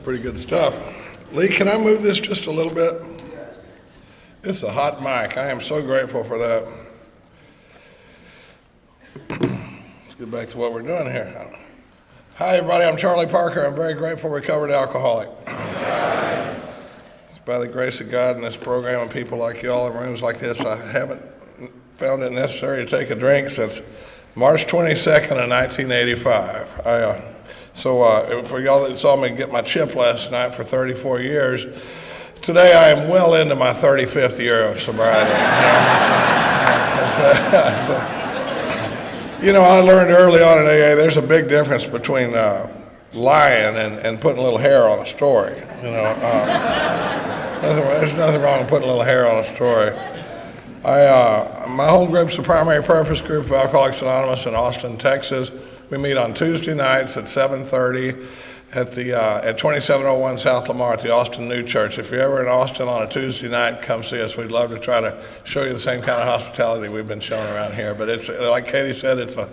pretty good stuff. Lee, can I move this just a little bit? It's a hot mic. I am so grateful for that. Let's get back to what we're doing here. Hi, everybody. I'm Charlie Parker. I'm a very grateful recovered alcoholic. It's by the grace of God and this program and people like y'all in rooms like this, I haven't found it necessary to take a drink since March 22nd of 1985. For y'all that saw me get my chip last night for 34 years, today I am well into my 35th year of sobriety. I learned early on in AA there's a big difference between lying and putting a little hair on a story. There's nothing wrong with putting a little hair on a story. My home group's the Primary Purpose Group of Alcoholics Anonymous in Austin, Texas. We meet on Tuesday nights at 7:30 at 2701 South Lamar at the Austin New Church. If you're ever in Austin on a Tuesday night, come see us. We'd love to try to show you the same kind of hospitality we've been showing around here. But it's like Katie said, it's a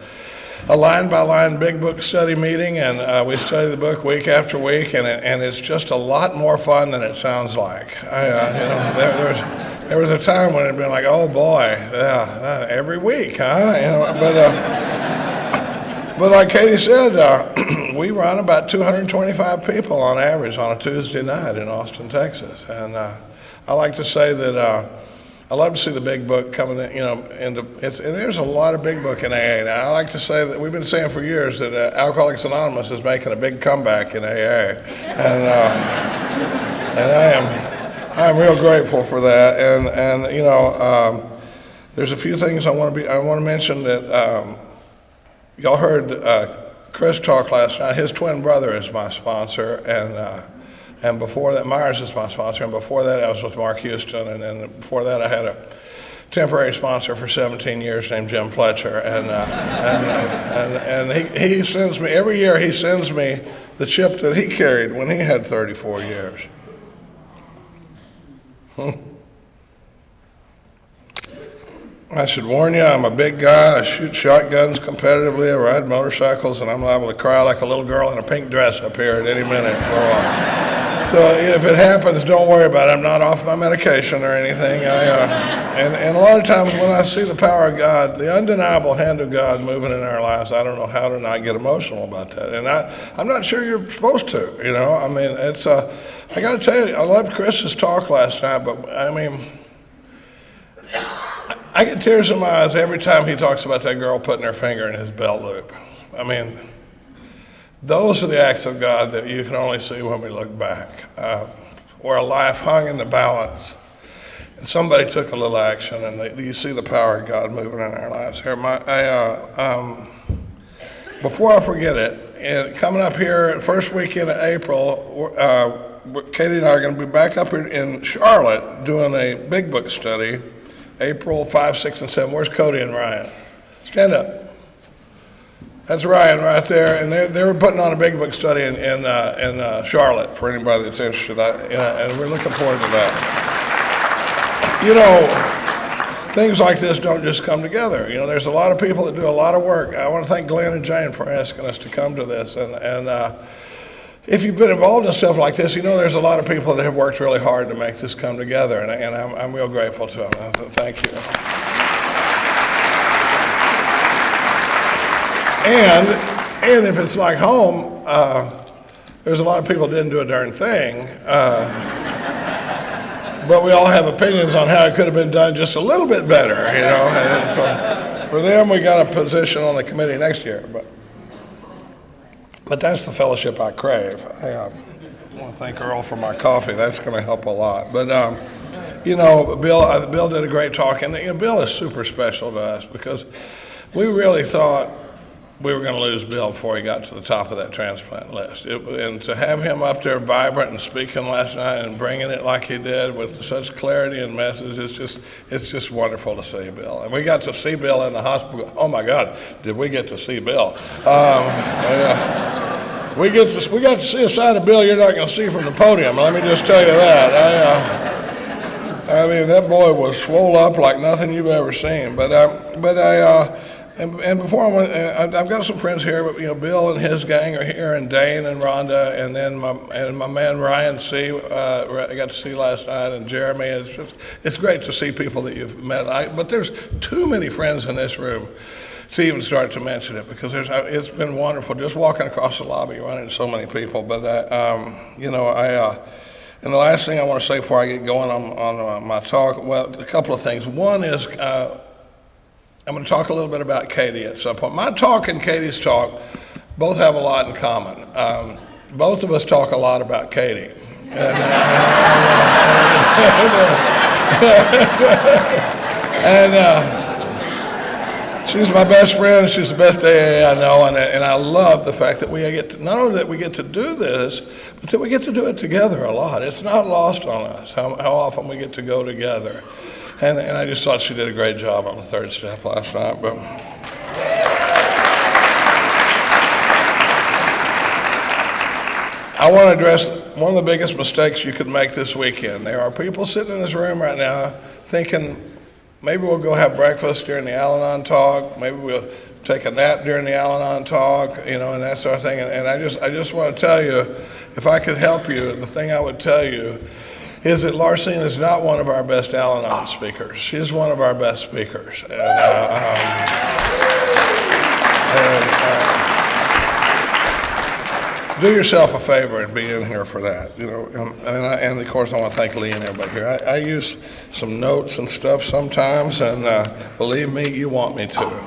line-by-line big book study meeting, and we study the book week after week, and it's just a lot more fun than it sounds like. There was a time when it'd been like, oh boy, every week, huh? But like Katie said, we run about 225 people on average on a Tuesday night in Austin, Texas, and I like to say that I love to see the big book coming in. And there's a lot of big book in AA. Now, I like to say that we've been saying for years that Alcoholics Anonymous is making a big comeback in AA, and I'm real grateful for that. And there's a few things I want to mention that. Y'all heard Chris talk last night. His twin brother is my sponsor, and before that, Myers is my sponsor, and before that, I was with Mark Houston, and before that, I had a temporary sponsor for 17 years named Jim Fletcher, and he sends me every year. He sends me the chip that he carried when he had 34 years. I should warn you, I'm a big guy. I shoot shotguns competitively. I ride motorcycles, and I'm liable to cry like a little girl in a pink dress up here at any minute for a while. So if it happens, don't worry about it. I'm not off my medication or anything. And a lot of times when I see the power of God, the undeniable hand of God moving in our lives, I don't know how to not get emotional about that. And I'm not sure you're supposed to. It's I got to tell you, I loved Chris's talk last night, but I get tears in my eyes every time he talks about that girl putting her finger in his belt loop. Those are the acts of God that you can only see when we look back, where a life hung in the balance, and somebody took a little action, and you see the power of God moving in our lives here. Before I forget it, coming up here, first weekend of April, Katie and I are going to be back up here in Charlotte doing a big book study. April 5, 6, and 7. Where's Cody and Ryan? Stand up. That's Ryan right there. And they were putting on a big book study in Charlotte for anybody that's interested. And we're looking forward to that. Things like this don't just come together. There's a lot of people that do a lot of work. I want to thank Glenn and Jane for asking us to come to this. And if you've been involved in stuff like this, there's a lot of people that have worked really hard to make this come together, and I'm real grateful to them. Thank you. And if it's like home, there's a lot of people that didn't do a darn thing, but we all have opinions on how it could have been done just a little bit better, And so for them, we got a position on the committee next year, But that's the fellowship I crave. I want to thank Earl for my coffee. That's going to help a lot. But, Bill did a great talk. And, Bill is super special to us because we really thought we were going to lose Bill before he got to the top of that transplant list. And to have him up there vibrant and speaking last night and bringing it like he did with such clarity and message, it's just wonderful to see Bill. And we got to see Bill in the hospital. Oh my God, did we get to see Bill? We got to see a side of Bill you're not going to see from the podium. Let me just tell you that. That boy was swole up like nothing you've ever seen. But And before I went, I've got some friends here, but Bill and his gang are here, and Dane and Rhonda, and then my man Ryan C. I got to see last night, and Jeremy. It's great to see people that you've met. But there's too many friends in this room to even start to mention it, because it's been wonderful just walking across the lobby, running into so many people. But and the last thing I want to say before I get going on my talk, well, a couple of things. One is I'm going to talk a little bit about Katie at some point. My talk and Katie's talk both have a lot in common. Both of us talk a lot about Katie. She's my best friend. She's the best AA I know, and I love the fact that we get to, not only that we get to do this, but that we get to do it together a lot. It's not lost on us how often we get to go together. And I just thought she did a great job on the third step last night. But I want to address one of the biggest mistakes you could make this weekend. There are people sitting in this room right now thinking, maybe we'll go have breakfast during the Al-Anon talk, maybe we'll take a nap during the Al-Anon talk, and that sort of thing. And I just want to tell you, if I could help you, the thing I would tell you is that Larcene is not one of our best Al-Anon speakers. She is one of our best speakers. Do yourself a favor and be in here for that. And of course I want to thank Lee and everybody here. I use some notes and stuff sometimes, and believe me, you want me to.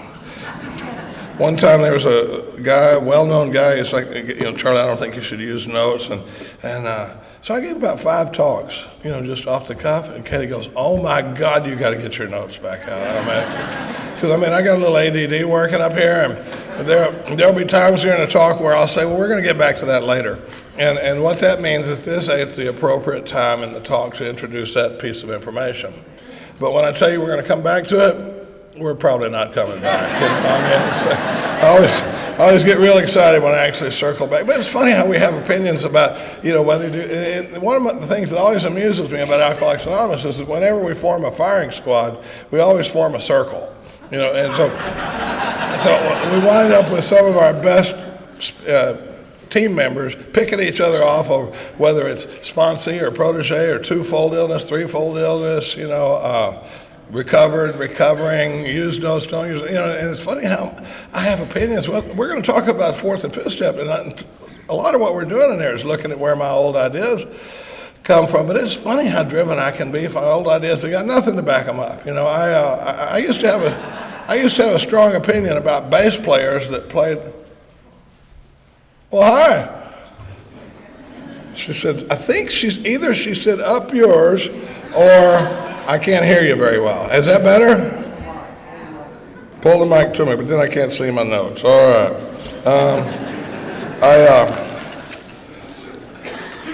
One time there was a guy, a well-known guy, he's like, Charlie, I don't think you should use notes. So I gave about 5 talks, just off the cuff, and Katie goes, oh my God, you got to get your notes back out. Because I got a little ADD working up here, and there'll be times during the talk where I'll say, well, we're going to get back to that later. And what that means is this ain't the appropriate time in the talk to introduce that piece of information. But when I tell you we're going to come back to it, we're probably not coming back. I always get real excited when I actually circle back. But it's funny how we have opinions about, whether you do. One of the things that always amuses me about Alcoholics Anonymous is that whenever we form a firing squad, we always form a circle. And so we wind up with some of our best team members picking each other off of whether it's sponsee or protege or 2-fold illness, 3-fold illness, recovering, use notes, don't use, and it's funny how I have opinions. Well, we're going to talk about 4th and 5th step, and a lot of what we're doing in there is looking at where my old ideas come from, but it's funny how driven I can be for old ideas that got nothing to back them up. I used to have a strong opinion about bass players that played. Well, hi. She said, I think she said up yours, or I can't hear you very well. Is that better? Pull the mic to me, but then I can't see my notes. All right.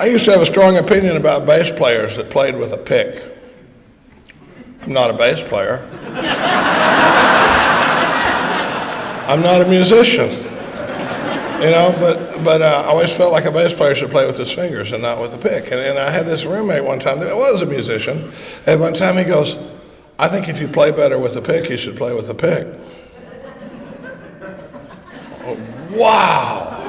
I used to have a strong opinion about bass players that played with a pick. I'm not a bass player. I'm not a musician. But I always felt like a bass player should play with his fingers and not with a pick. And I had this roommate one time that was a musician, and one time he goes, I think if you play better with a pick, you should play with a pick. Oh, wow.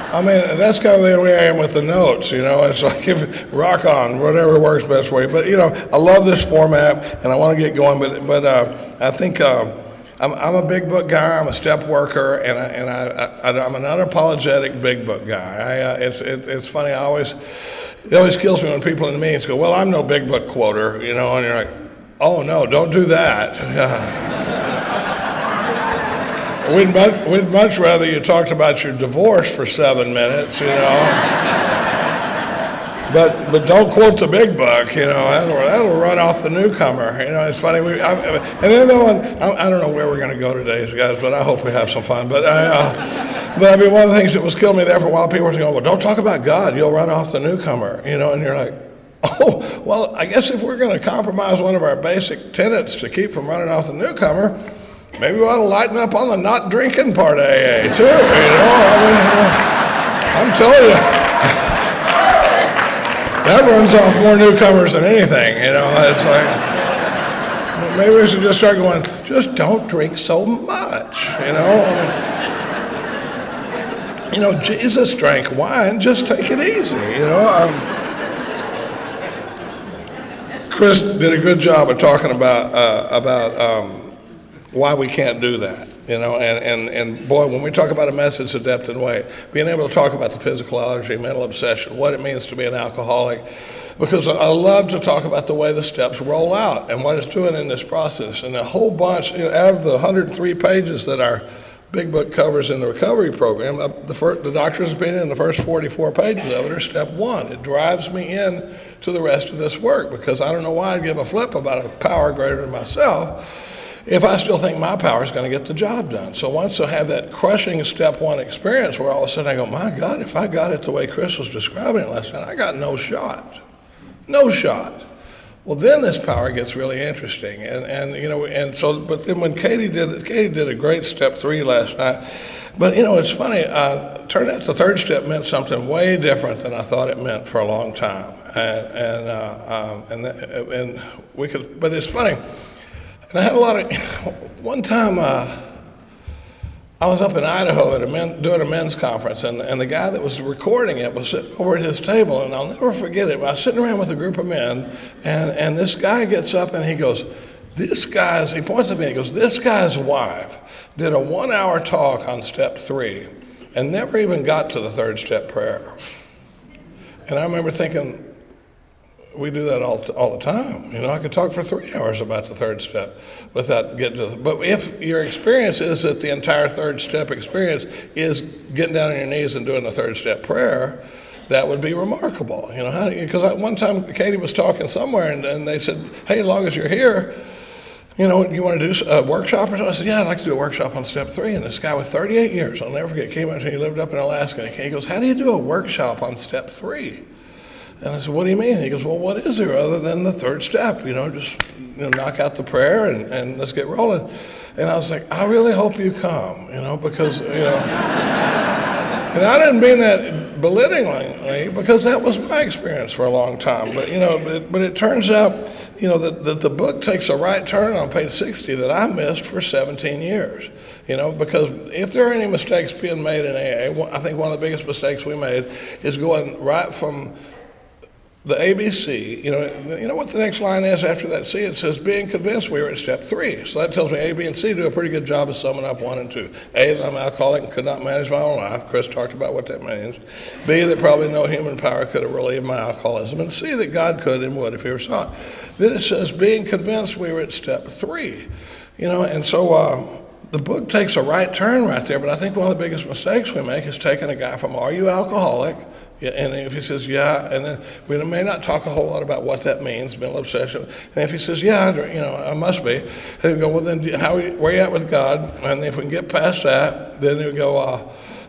That's kind of the way I am with the notes, It's like, rock on, whatever works best for you. But, I love this format, and I want to get going, but I think I'm a big book guy. I'm a step worker, and I'm an unapologetic big book guy. It's funny. It always kills me when people in the meetings go, "Well, I'm no big book quoter," and you're like, "Oh no, don't do that." We'd much rather you talked about your divorce for 7 minutes, But don't quote the big book, that'll run off the newcomer. It's funny. And then I don't know where we're going to go today, guys, but I hope we have some fun. But one of the things that was killing me there for a while, people were saying, well, don't talk about God, you'll run off the newcomer, and you're like, oh, well, I guess if we're going to compromise one of our basic tenets to keep from running off the newcomer, maybe we ought to lighten up on the not drinking part of AA, too, I'm telling you. That runs off more newcomers than anything, It's like, Maybe we should just start going, just don't drink so much, you know? You know, Jesus drank wine, just take it easy, you know? Chris did a good job of talking about why we can't do that, you know, and boy, when we talk about a message of depth and weight, being able to talk about the physical allergy, mental obsession, what it means to be an alcoholic, because I love to talk about the way the steps roll out and what it's doing in this process, and a whole bunch, you know, out of the 103 pages that our big book covers in the recovery program, the doctor's opinion in the first 44 pages of it are step one. It drives me in to the rest of this work, because I don't know why I'd give a flip about a power greater than myself if I still think my power is going to get the job done. So once I have that crushing step one experience where all of a sudden I go, my God, if I got it the way Chris was describing it last night, I got no shot. No shot. Well, then this power gets really interesting. And you know, and so, but then when Katie did a great step three last night. But you know, it's funny, turned out the third step meant something way different than I thought it meant for a long time. And we could, but it's funny. And I had a lot of, one time I was up in Idaho at doing a men's conference, and the guy that was recording it was sitting over at his table, and I'll never forget it. I was sitting around with a group of men, and this guy gets up and he goes, he points at me and he goes, this guy's wife did a 1 hour talk on step three and never even got to the third step prayer. And I remember thinking, we do that all the time. You know, I could talk for 3 hours about the third step without getting to but if your experience is that the entire third step experience is getting down on your knees and doing the third step prayer, that would be remarkable. You know, because one time Katie was talking somewhere and they said, hey, as long as you're here, you know, you want to do a workshop or something? I said, yeah, I'd like to do a workshop on step three. And this guy with 38 years, I'll never forget, came up to me, he lived up in Alaska, and he goes, how do you do a workshop on step three? And I said, what do you mean? He goes, well, what is there other than the third step? You know, just knock out the prayer and let's get rolling. And I was like, I really hope you come, you know, because, you know. And I didn't mean that belittlingly, because that was my experience for a long time. But, you know, but it turns out, you know, that the book takes a right turn on page 60 that I missed for 17 years. You know, because if there are any mistakes being made in AA, I think one of the biggest mistakes we made is going right from the ABC, you know what the next line is after that C? It says, being convinced we were at step three. So that tells me A, B, and C do a pretty good job of summing up 1 and 2. A, that I'm alcoholic and could not manage my own life. Chris talked about what that means. B, that probably no human power could have relieved my alcoholism. And C, that God could and would if he were sought. Then it says, being convinced we were at step 3. You know, and so the book takes a right turn right there, but I think one of the biggest mistakes we make is taking a guy from, are you alcoholic? Yeah, and if he says, yeah, and then we may not talk a whole lot about what that means, mental obsession. And if he says, yeah, you know, I must be, then we go, well, then where are you at with God? And if we can get past that, then we go,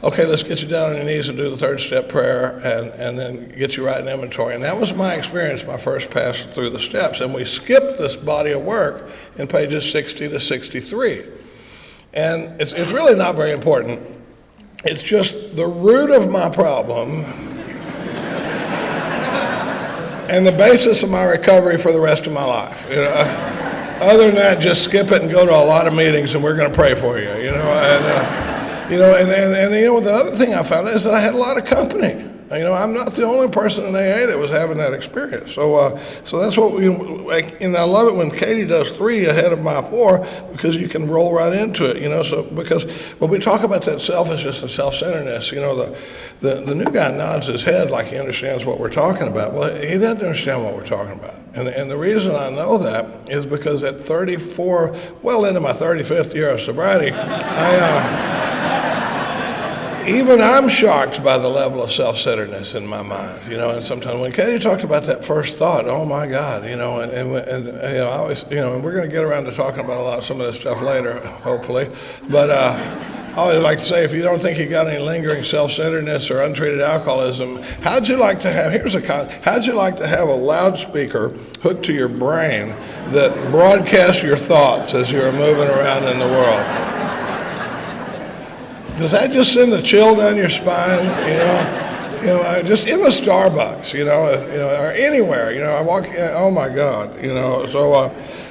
okay, let's get you down on your knees and do the third step prayer and then get you right in inventory. And that was my experience, my first pass through the steps. And we skipped this body of work in pages 60 to 63. And it's really not very important. It's just the root of my problem and the basis of my recovery for the rest of my life. You know, other than that, just skip it and go to a lot of meetings, and we're going to pray for you. You know, and you know, the other thing I found is that I had a lot of company. You know, I'm not the only person in AA that was having that experience. So that's what and I love it when Katie does 3 ahead of my 4, because you can roll right into it. You know, so because when we talk about that selfishness and self-centeredness, you know, the new guy nods his head like he understands what we're talking about. Well, he doesn't understand what we're talking about. And the reason I know that is because at 34, well into my 35th year of sobriety, even I'm shocked by the level of self-centeredness in my mind, you know. And sometimes when Katie talked about that first thought, oh my God, you know, and you know, I always, you know, and we're going to get around to talking about some of this stuff later, hopefully. But I always like to say, if you don't think you got any lingering self-centeredness or untreated alcoholism, how'd you like to have a loudspeaker hooked to your brain that broadcasts your thoughts as you're moving around in the world? Does that just send a chill down your spine, you know? Just in the Starbucks, or anywhere, I walk, oh my God,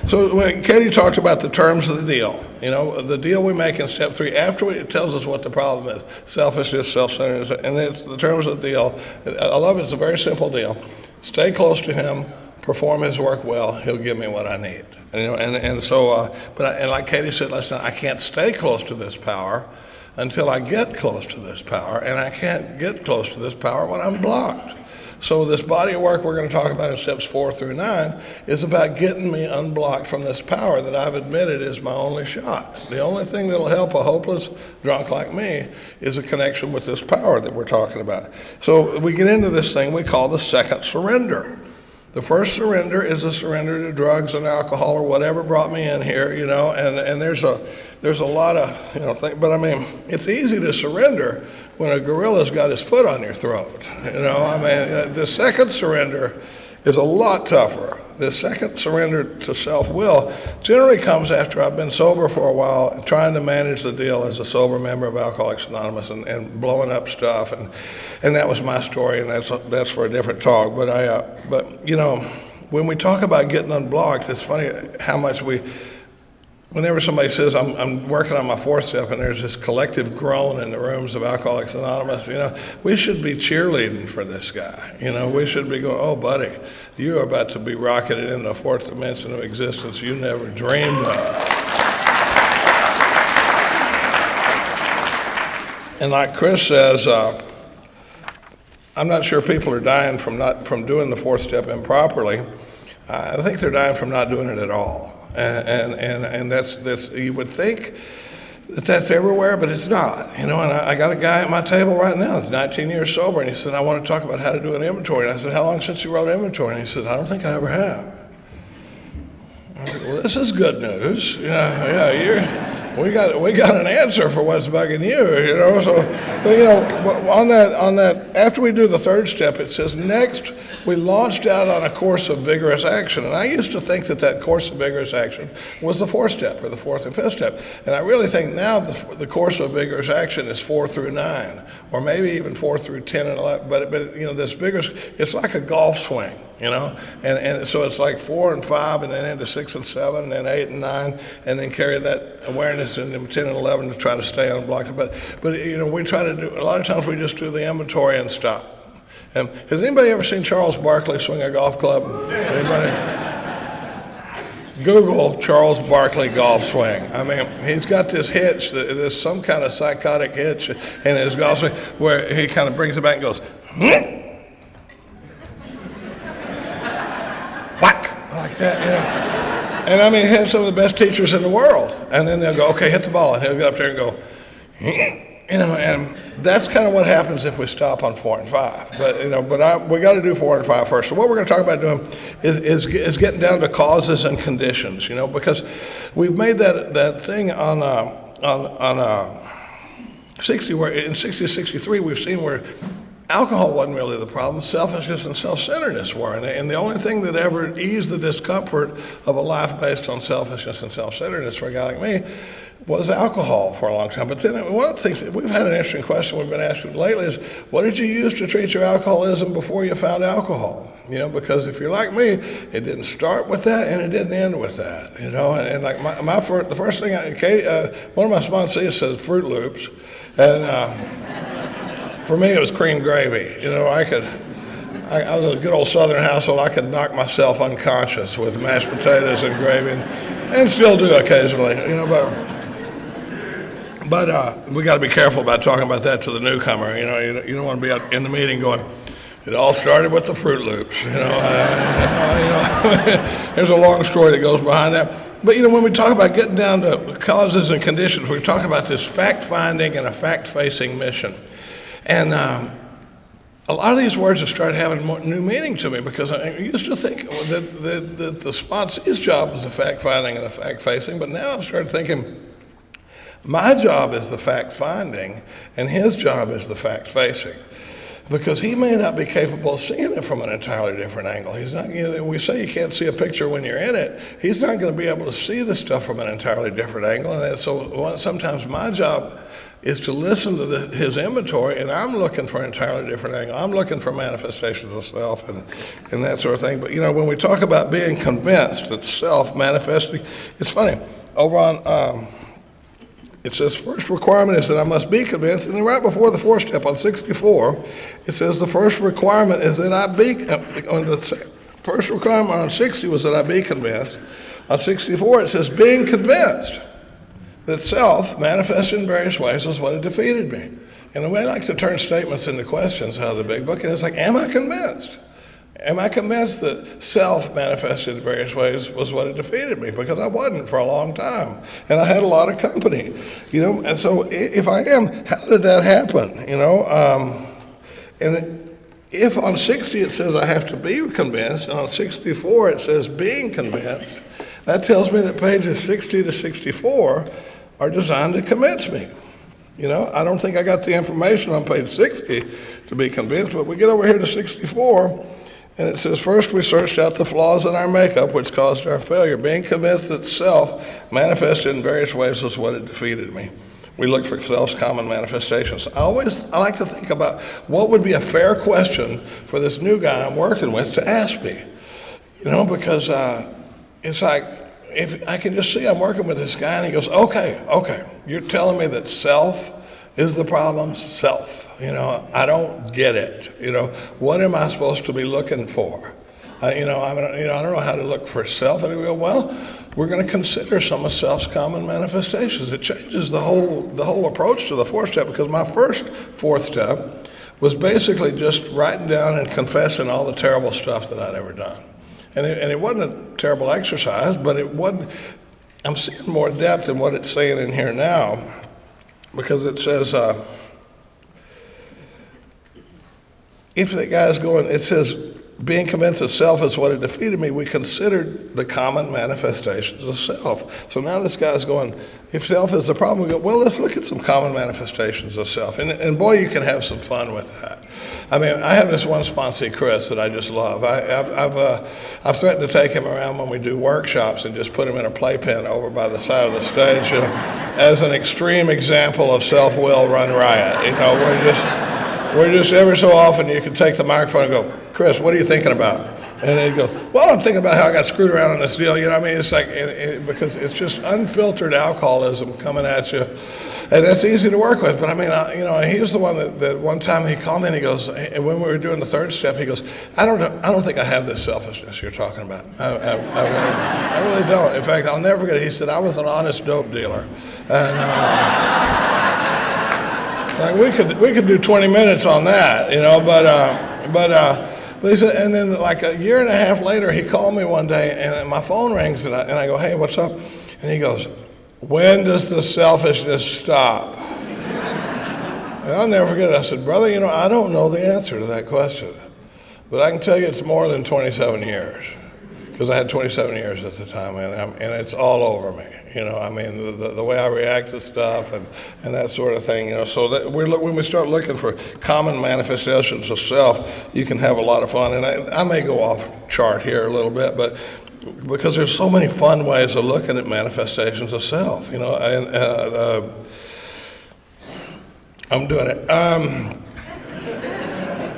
so when Katie talked about the terms of the deal, the deal we make in step 3, after it tells us what the problem is, selfishness, self-centeredness, and it's the terms of the deal. I love it. It's a very simple deal. Stay close to him, perform his work well, he'll give me what I need. Like Katie said last night, I can't stay close to this power until I get close to this power, and I can't get close to this power when I'm blocked. So this body of work we're going to talk about in steps 4 through 9 is about getting me unblocked from this power that I've admitted is my only shot. The only thing that'll help a hopeless drunk like me is a connection with this power that we're talking about. So we get into this thing we call the second surrender. The first surrender is a surrender to drugs and alcohol or whatever brought me in here, and there's a lot of, things, but I mean, it's easy to surrender when a gorilla's got his foot on your throat, the second surrender is a lot tougher. The second surrender to self-will generally comes after I've been sober for a while, trying to manage the deal as a sober member of Alcoholics Anonymous and blowing up stuff, and that was my story, and that's for a different talk. But when we talk about getting unblocked, it's funny how much whenever somebody says, I'm working on my 4th step, and there's this collective groan in the rooms of Alcoholics Anonymous, we should be cheerleading for this guy. We should be going, oh, buddy, you are about to be rocketed into a 4th dimension of existence you never dreamed of. And like Chris says, I'm not sure people are dying from doing the 4th step improperly. I think they're dying from not doing it at all. And that's you would think that's everywhere, but it's not. And I got a guy at my table right now that's 19 years sober, and he said, I want to talk about how to do an inventory. And I said, how long since you wrote inventory? And he said, I don't think I ever have. I said, well, this is good news. We got an answer for what's bugging you, So, on that, after we do the 3rd step, it says next we launched out on a course of vigorous action, and I used to think that course of vigorous action was the 4th step or the 4th and 5th step, and I really think now the course of vigorous action is 4 through 9, or maybe even 4 through 10 and 11. But this vigorous, it's like a golf swing. And so it's like 4 and 5, and then into 6 and 7, and then 8 and 9, and then carry that awareness into 10 and 11 to try to stay unblocked. But we try to do, a lot of times we just do the inventory and stop. Has anybody ever seen Charles Barkley swing a golf club? Anybody? Google Charles Barkley golf swing. He's got this hitch, there's some kind of psychotic hitch in his golf swing where he kind of brings it back and goes, whack, like that, And he has some of the best teachers in the world. And then they'll go, okay, hit the ball. And he'll get up there and go, and that's kind of what happens if we stop on 4 and 5. But we got to do 4 and 5 first. So what we're going to talk about doing is getting down to causes and conditions, because we've made that thing on 60, where in 60 to 63 we've seen where alcohol wasn't really the problem, selfishness and self-centeredness were. And the only thing that ever eased the discomfort of a life based on selfishness and self-centeredness for a guy like me was alcohol for a long time. But then one of the things, we've had an interesting question we've been asking lately is, what did you use to treat your alcoholism before you found alcohol? Because if you're like me, it didn't start with that and it didn't end with that. And like the first thing, one of my sponsees says Fruit Loops. And for me, it was cream gravy. I was in a good old Southern household. I could knock myself unconscious with mashed potatoes and gravy, and still do occasionally. But we got to be careful about talking about that to the newcomer. You don't want to be out in the meeting going, it all started with the Fruit Loops. There's a long story that goes behind that. But when we talk about getting down to causes and conditions, we're talking about this fact-finding and a fact-facing mission. And a lot of these words have started having new meaning to me, because I used to think that the sponsee's job was the fact-finding and the fact-facing, but now I've started thinking my job is the fact-finding and his job is the fact-facing. Because he may not be capable of seeing it from an entirely different angle. He's not. We say you can't see a picture when you're in it. He's not going to be able to see the stuff from an entirely different angle. And so sometimes my job is to listen to his inventory, and I'm looking for an entirely different angle. I'm looking for manifestations of self and that sort of thing. But when we talk about being convinced that self manifesting, it's funny. Over on it says, first requirement is that I must be convinced. And then right before the fourth step on 64, it says the first requirement is that I be, on the first requirement on 60 was that I be convinced. On 64 it says being convinced that self manifested in various ways was what had defeated me. And we like to turn statements into questions out of the big book, and it's like, am I convinced? Am I convinced that self manifested in various ways was what had defeated me? Because I wasn't for a long time, and I had a lot of company, And so, if I am, how did that happen? And if on 60 it says I have to be convinced, and on 64 it says being convinced, that tells me that pages 60 to 64 are designed to convince me. I don't think I got the information on page 60 to be convinced, but we get over here to 64. And it says, first we searched out the flaws in our makeup which caused our failure. Being convinced that self manifested in various ways was what had defeated me. We looked for self's common manifestations. I like to think about what would be a fair question for this new guy I'm working with to ask me. Because it's like, if I can just see I'm working with this guy and he goes, okay, you're telling me that self is the problem? Self. I don't get it. What am I supposed to be looking for? I don't know how to look for self. And we go, well, we're going to consider some of self's common manifestations. It changes the whole approach to the fourth step, because my first fourth step was basically just writing down and confessing all the terrible stuff that I'd ever done. And it wasn't a terrible exercise, but I'm seeing more depth in what it's saying in here now, because it says, if the guy's going, it says, being convinced that self is what had defeated me, we considered the common manifestations of self. So now this guy's going, if self is the problem, we go, well, let's look at some common manifestations of self. And boy, you can have some fun with that. I have this one sponsee, Chris, that I just love. I've threatened to take him around when we do workshops and just put him in a playpen over by the side of the stage as an extreme example of self-will run riot. We're just every so often you can take the microphone and go, Chris, what are you thinking about? And he'd go, well, I'm thinking about how I got screwed around on this deal. It's like, because it's just unfiltered alcoholism coming at you. And that's easy to work with. But he was the one that one time he called me and he goes, and when we were doing the third step, he goes, I don't think I have this selfishness you're talking about. I really don't. In fact, I'll never forget it. He said, I was an honest dope dealer. And like we could do 20 minutes on that, but he said, and then like a year and a half later, he called me one day, and my phone rings, and I go, hey, what's up? And he goes, when does the selfishness stop? And I'll never forget it. I said, brother, I don't know the answer to that question, but I can tell you it's more than 27 years, because I had 27 years at the time, and it's all over me. The way I react to stuff and that sort of thing. So that when we start looking for common manifestations of self, you can have a lot of fun. And I may go off chart here a little bit, but because there's so many fun ways of looking at manifestations of self. I'm doing it.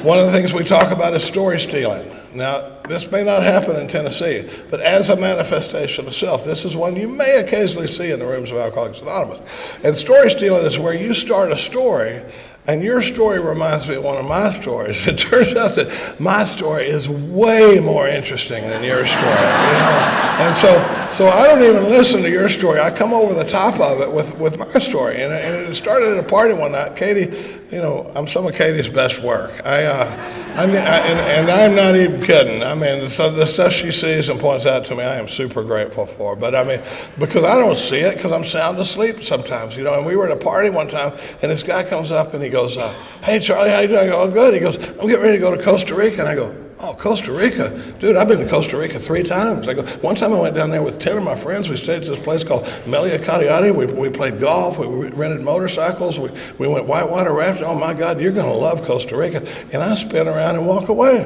One of the things we talk about is story stealing. Now, this may not happen in Tennessee, but as a manifestation of self, this is one you may occasionally see in the rooms of Alcoholics Anonymous. And story stealing is where you start a story, and your story reminds me of one of my stories. It turns out that my story is way more interesting than your story. And so I don't even listen to your story. I come over the top of it with my story. And it started at a party one night. Katie, I'm some of Katie's best work. And I'm not even kidding. The stuff she sees and points out to me, I am super grateful for. But because I don't see it, because I'm sound asleep sometimes, And we were at a party one time, and this guy comes up and he goes, hey, Charlie, how you doing? I go, oh, good. He goes, I'm getting ready to go to Costa Rica. And I go, Oh, Costa Rica. Dude, I've been to Costa Rica 3 times. I go, one time I went down there with 10 of my friends. We stayed at this place called Melia Cariati. We played golf. We rented motorcycles. We went whitewater rafting. Oh, my God, you're going to love Costa Rica. And I spin around and walk away.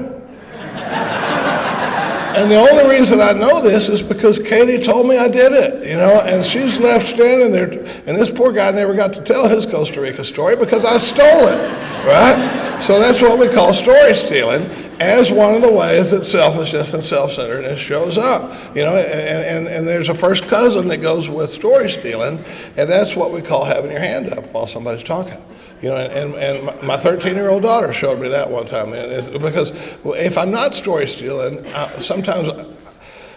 And the only reason I know this is because Katie told me I did it, and she's left standing there, and this poor guy never got to tell his Costa Rica story because I stole it, right? So that's what we call story stealing, as one of the ways that selfishness and self-centeredness shows up, and there's a first cousin that goes with story stealing, and that's what we call having your hand up while somebody's talking. And my 13-year-old daughter showed me that one time. Because if I'm not story stealing, sometimes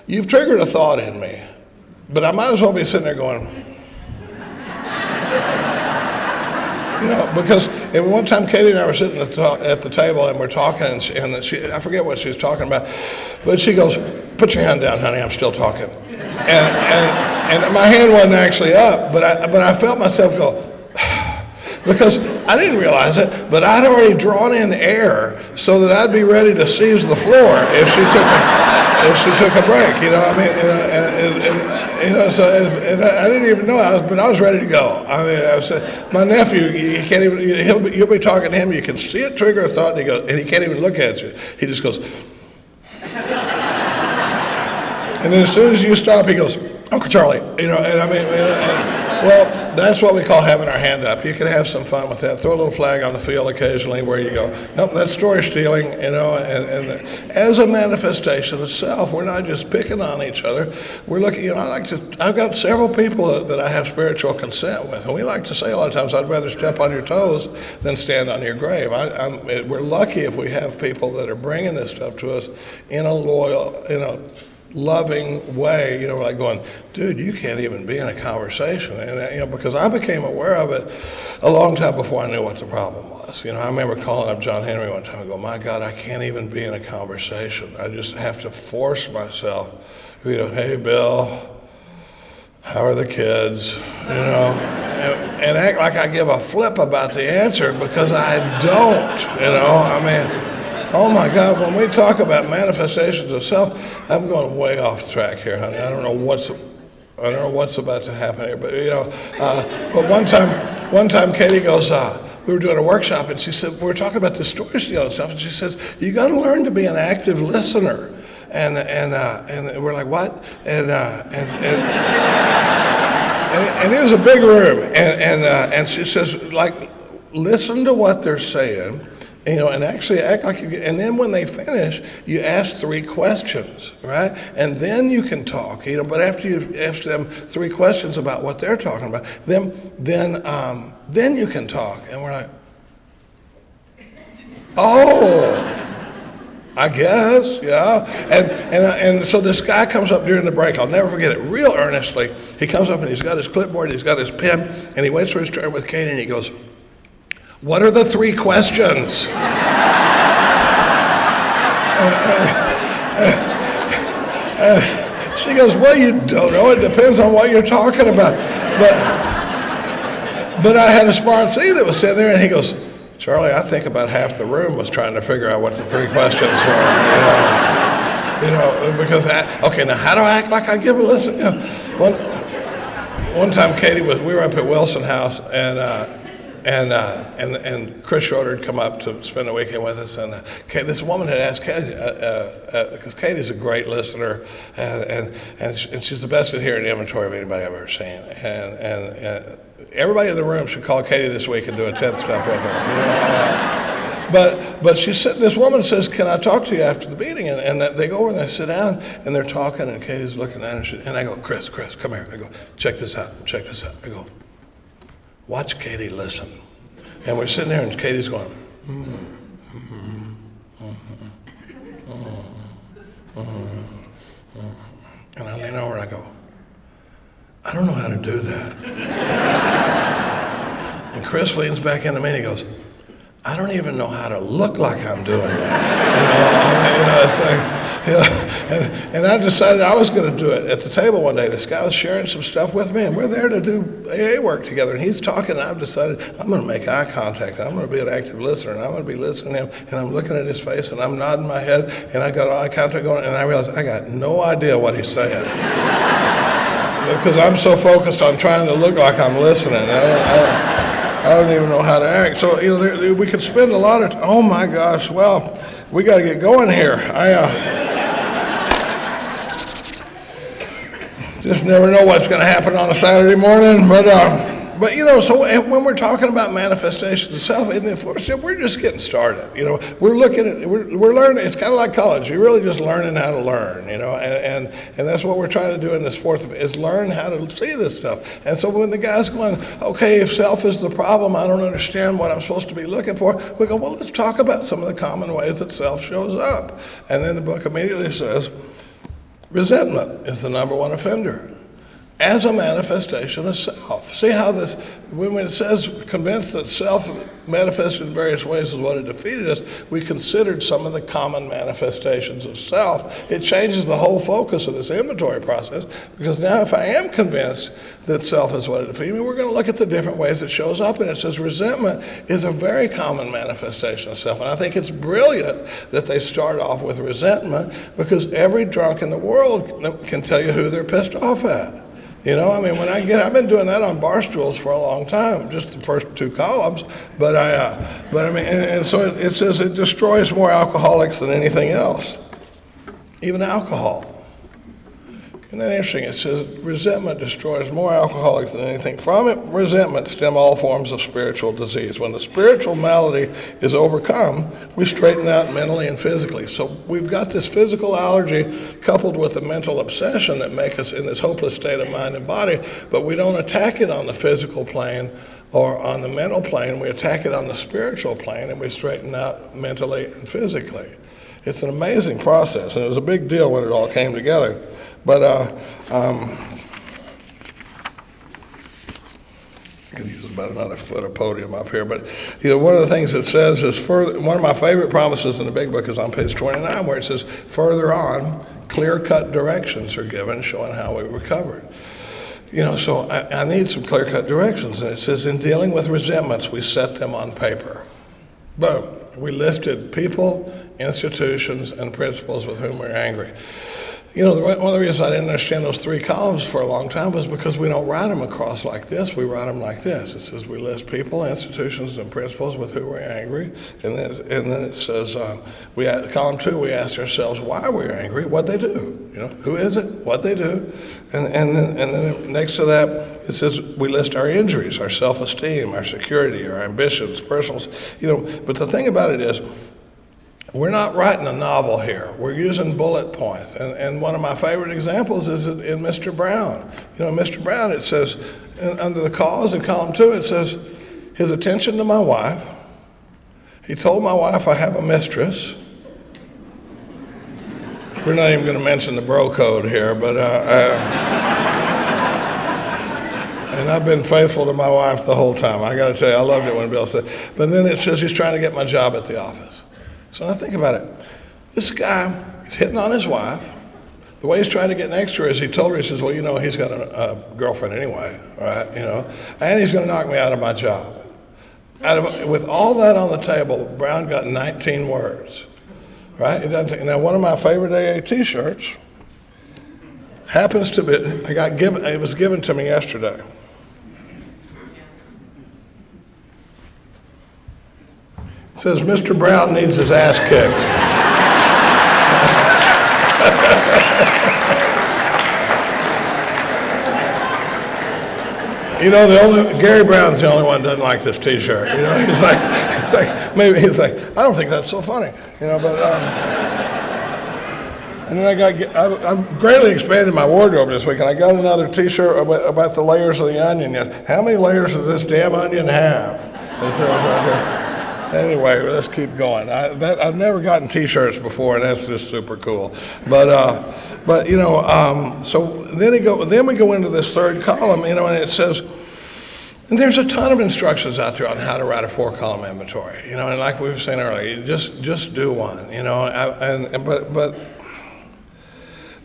you've triggered a thought in me, but I might as well be sitting there going, because one time Katie and I were sitting at the table and we're talking, and I forget what she was talking about, but she goes, "Put your hand down, honey, I'm still talking." And my hand wasn't actually up, but I felt myself go, because I didn't realize it, but I'd already drawn in air so that I'd be ready to seize the floor if she took a break. So I didn't even know but I was ready to go. My nephew, you can't even. You'll be talking to him, you can see it trigger a thought, and he can't even look at you. He just goes, and then as soon as you stop, he goes, "Uncle Charlie," well, that's what we call having our hand up. You can have some fun with that. Throw a little flag on the field occasionally where you go, nope, that's story stealing, and as a manifestation of self, we're not just picking on each other. We're looking, I've got several people that I have spiritual consent with, and we like to say a lot of times, I'd rather step on your toes than stand on your grave. We're lucky if we have people that are bringing this stuff to us in a loyal, loving way, like going, dude, you can't even be in a conversation, and because I became aware of it a long time before I knew what the problem was. I remember calling up John Henry one time and go, my God, I can't even be in a conversation. I just have to force myself, hey Bill, how are the kids, and act like I give a flip about the answer because I don't, oh my God, when we talk about manifestations of self, I'm going way off track here, honey. I don't know what's about to happen here, but but one time Katie goes, we were doing a workshop, and she said, we were talking about the story stealing stuff, and she says, you got to learn to be an active listener, and we're like, what? And it was a big room, and she says, listen to what they're saying. And actually act like you get, and then when they finish, you ask 3 questions, right? And then you can talk, but after you've asked them 3 questions about what they're talking about, then you can talk. And we're like, oh, I guess, yeah. And so this guy comes up during the break, I'll never forget it, real earnestly. He comes up and he's got his clipboard, he's got his pen, and he waits for his turn with Katie, and he goes, what are the 3 questions? She goes, well, you don't know. It depends on what you're talking about. But I had a sponsee that was sitting there, and he goes, Charlie, I think about half the room was trying to figure out what the 3 questions were. Because, okay, now how do I act like I give a listen? One time we were up at Wilson House, and Chris Schroeder had come up to spend the weekend with us, and this woman had asked Katie, because Katie's a great listener, and she's the best at hearing inventory of anybody I've ever seen, and everybody in the room should call Katie this week and do a 10th step with her. But this woman says, can I talk to you after the meeting? And they go over and they sit down, and they're talking, and Katie's looking at her, and I go, Chris, come here. I go, check this out. I go, watch Katie listen. And we're sitting there, and Katie's going, and I lean over and I go, I don't know how to do that. And Chris leans back into me and he goes, I don't even know how to look like I'm doing that. It's like, And I decided I was going to do it at the table one day. This guy was sharing some stuff with me, and we're there to do AA work together. And he's talking, and I've decided I'm going to make eye contact. I'm going to be an active listener, and I'm going to be listening to him. And I'm looking at his face, and I'm nodding my head, and I got eye contact going, and I realized I got no idea what he's saying. Because I'm so focused on trying to look like I'm listening. I don't even know how to act. So, we could spend a lot of oh my gosh, well, we got to get going here. Just never know what's going to happen on a Saturday morning. But so when we're talking about manifestations of self, we're just getting started. We're looking at, we're learning. It's kind of like college. You're really just learning how to learn. And that's what we're trying to do in this fourth is learn how to see this stuff. And so when the guy's going, okay, if self is the problem, I don't understand what I'm supposed to be looking for. We go, well, let's talk about some of the common ways that self shows up. And then the book immediately says, resentment is the number one offender as a manifestation of self. See how this, when it says convinced that self manifested in various ways is what it defeated us, we considered some of the common manifestations of self. It changes the whole focus of this inventory process, because now if I am convinced that self is what it defeated me, we're going to look at the different ways it shows up. And it says resentment is a very common manifestation of self. And I think it's brilliant that they start off with resentment, because every drunk in the world can tell you who they're pissed off at. I've been doing that on bar stools for a long time, just the first two columns. So it says it destroys more alcoholics than anything else, even alcohol. Isn't that interesting? It says resentment destroys more alcoholics than anything. From it, resentment stem all forms of spiritual disease. When the spiritual malady is overcome, we straighten out mentally and physically. So we've got this physical allergy coupled with a mental obsession that make us in this hopeless state of mind and body, but we don't attack it on the physical plane or on the mental plane. We attack it on the spiritual plane, and we straighten out mentally and physically. It's an amazing process, and it was a big deal when it all came together. But I could use about another foot of podium up here. But one of the things it says is one of my favorite promises in the big book is on page 29, where it says, further on, clear-cut directions are given showing how we recovered. So I need some clear-cut directions. And it says, in dealing with resentments, we set them on paper. Boom. We listed people, institutions, and principles with whom we're angry. One of the reasons I didn't understand those three columns for a long time was because we don't write them across like this. We write them like this. It says we list people, institutions, and principles with whom we're angry. And then it says, column 2, we ask ourselves why we're angry, what they do. Who is it, what they do. And then next to that, it says we list our injuries, our self-esteem, our security, our ambitions, personals. But the thing about it is, we're not writing a novel here. We're using bullet points. And one of my favorite examples is in Mr. Brown. Mr. Brown, it says, under the cause in column 2, it says, his attention to my wife. He told my wife I have a mistress. We're not even going to mention the bro code here, but and I've been faithful to my wife the whole time. I got to tell you, I loved it when Bill said. But then it says he's trying to get my job at the office. So now think about it. This guy is hitting on his wife. The way he's trying to get next to her is he told her, he says, well, he's got a girlfriend anyway, right? And he's going to knock me out of my job. With all that on the table, Brown got 19 words, right? Now, one of my favorite AA T-shirts happens to be, it was given to me yesterday. It says, Mr. Brown needs his ass kicked. Gary Brown's the only one that doesn't like this T-shirt. He's like, I don't think that's so funny. And then I've greatly expanded my wardrobe this week, and I got another T-shirt about the layers of the onion. How many layers does this damn onion have? It says right here. Anyway, let's keep going. I've never gotten T-shirts before, and that's just super cool. So then we go into this third column, and it says, and there's a ton of instructions out there on how to write a 4-column inventory. And like we were saying earlier, you just do one. But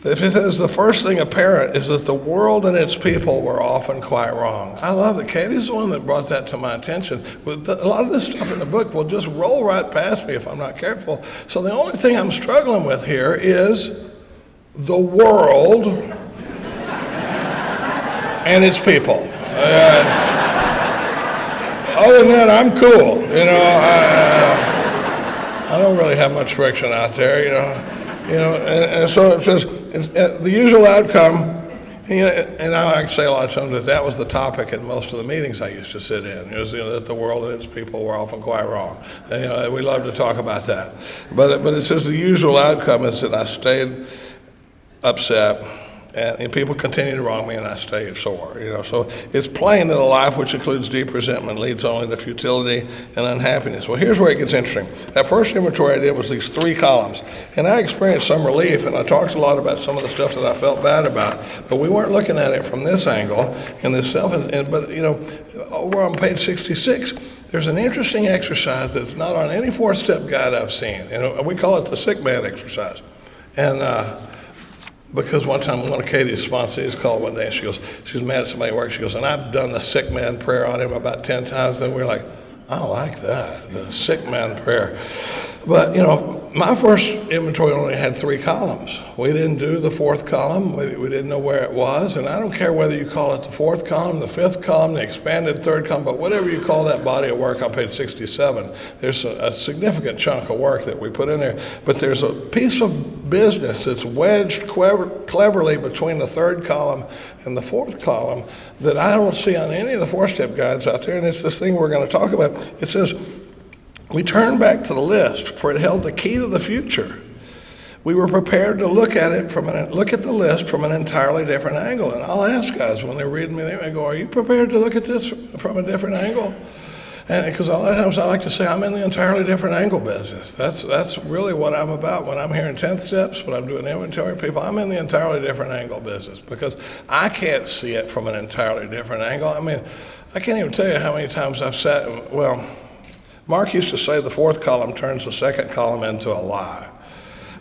It says the first thing apparent is that the world and its people were often quite wrong. I love it. Katie's the one that brought that to my attention. A lot of this stuff in the book will just roll right past me if I'm not careful. So the only thing I'm struggling with here is the world and its people. Other than that, I'm cool. I don't really have much friction out there. And so it says the usual outcome. And I like to say a lot of times that was the topic at most of the meetings I used to sit in. It was that the world and its people were often quite wrong. And, we love to talk about that. But it says the usual outcome is that I stayed upset. And people continue to wrong me, and I stay sore. So it's plain that a life which includes deep resentment leads only to futility and unhappiness. Well, here's where it gets interesting. That first inventory I did was these 3 columns, and I experienced some relief, and I talked a lot about some of the stuff that I felt bad about. But we weren't looking at it from this angle, and this but over on page 66. There's an interesting exercise that's not on any 4-step guide I've seen. We call it the sick man exercise, and. Because one time one of Katie's sponsees called one day and she was mad at somebody at work. She goes, and I've done the sick man prayer on him about 10 times. And we're like, I like that, the sick man prayer. But, my first inventory only had 3 columns. We didn't do the 4th column. We didn't know where it was. And I don't care whether you call it the 4th column, the 5th column, the expanded 3rd column, but whatever you call that body of work on page 67, there's a significant chunk of work that we put in there. But there's a piece of business that's wedged cleverly between the 3rd column and the 4th column that I don't see on any of the 4-step guides out there. And it's this thing we're going to talk about. It says, we turned back to the list, for it held the key to the future. We were prepared to look at the list from an entirely different angle. And I'll ask guys when they're reading me, they go, are you prepared to look at this from a different angle? And because a lot of times I like to say I'm in the entirely different angle business. That's really what I'm about. When I'm here in 10th steps, when I'm doing inventory people, I'm in the entirely different angle business because I can't see it from an entirely different angle. I mean, I can't even tell you how many times I've sat, Mark used to say the 4th column turns the 2nd column into a lie.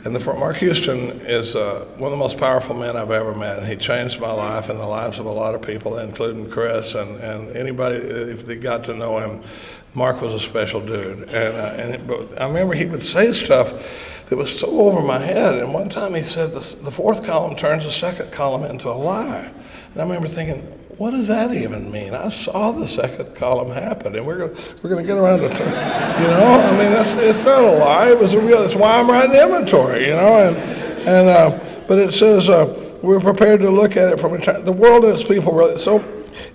And Mark Houston is one of the most powerful men I've ever met, and he changed my life and the lives of a lot of people, including Chris and anybody, if they got to know him. Mark was a special dude. But I remember he would say stuff that was so over my head, and one time he said the 4th column turns the 2nd column into a lie. And I remember thinking, what does that even mean? I saw the 2nd column happen, and we're going to get around to, it's not a lie. It was a real. That's why I'm writing inventory, But it says we're prepared to look at it from the world and its people. So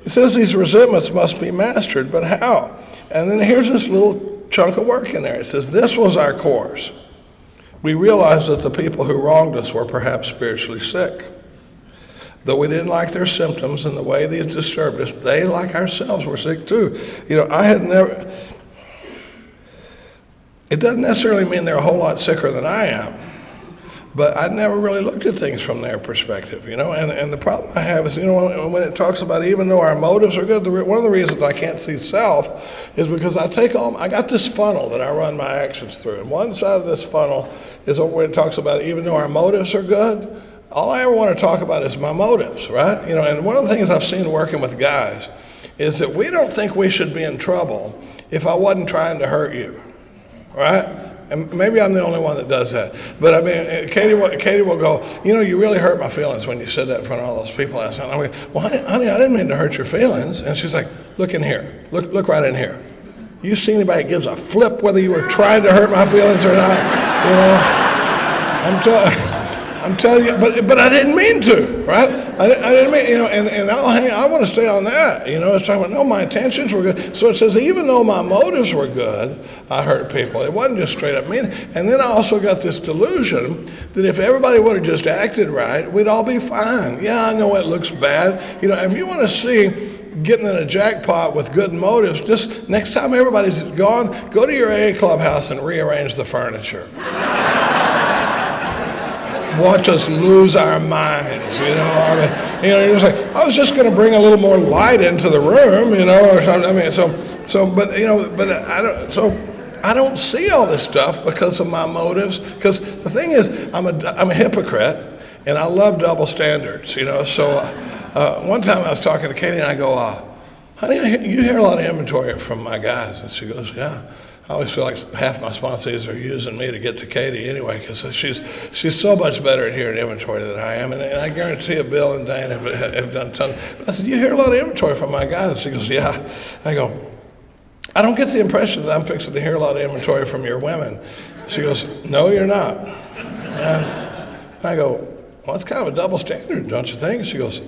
it says these resentments must be mastered, but how? And then here's this little chunk of work in there. It says this was our course. We realized that the people who wronged us were perhaps spiritually sick. Though we didn't like their symptoms and the way these disturbed us, they, like ourselves, were sick too. It doesn't necessarily mean they're a whole lot sicker than I am, but I'd never really looked at things from their perspective, And the problem I have is, when it talks about even though our motives are good, one of the reasons I can't see self is because I got this funnel that I run my actions through, and one side of this funnel is where it talks about even though our motives are good. All I ever want to talk about is my motives, right? And one of the things I've seen working with guys is that we don't think we should be in trouble if I wasn't trying to hurt you, right? And maybe I'm the only one that does that. But I mean, Katie will go, you really hurt my feelings when you said that in front of all those people last night. I'm like, well, honey, I didn't mean to hurt your feelings. And she's like, look in here. Look right in here. You see anybody that gives a flip whether you were trying to hurt my feelings or not? I'm telling you, but I didn't mean to, right? I didn't mean, and I want to stay on that. It's talking about, no, my intentions were good. So it says, even though my motives were good, I hurt people. It wasn't just straight up mean. And then I also got this delusion that if everybody would have just acted right, we'd all be fine. Yeah, I know it looks bad. If you want to see getting in a jackpot with good motives, just next time everybody's gone, go to your AA clubhouse and rearrange the furniture. Watch us lose our minds, you're just like, I was just going to bring a little more light into the room, or something. But I don't see all this stuff because of my motives. Because the thing is, I'm a hypocrite, And I love double standards, you know. So one time I was talking to Katie, and I go, honey, you hear a lot of inventory from my guys. And she goes, yeah. I always feel like half my sponsees are using me to get to Katie anyway, because she's so much better at hearing inventory than I am. And I guarantee you Bill and Dan have done tons. But I said, you hear a lot of inventory from my guys? She goes, yeah. I go, I don't get the impression that I'm fixing to hear a lot of inventory from your women. She goes, no, you're not. And I go, well, that's kind of a double standard, don't you think? She goes,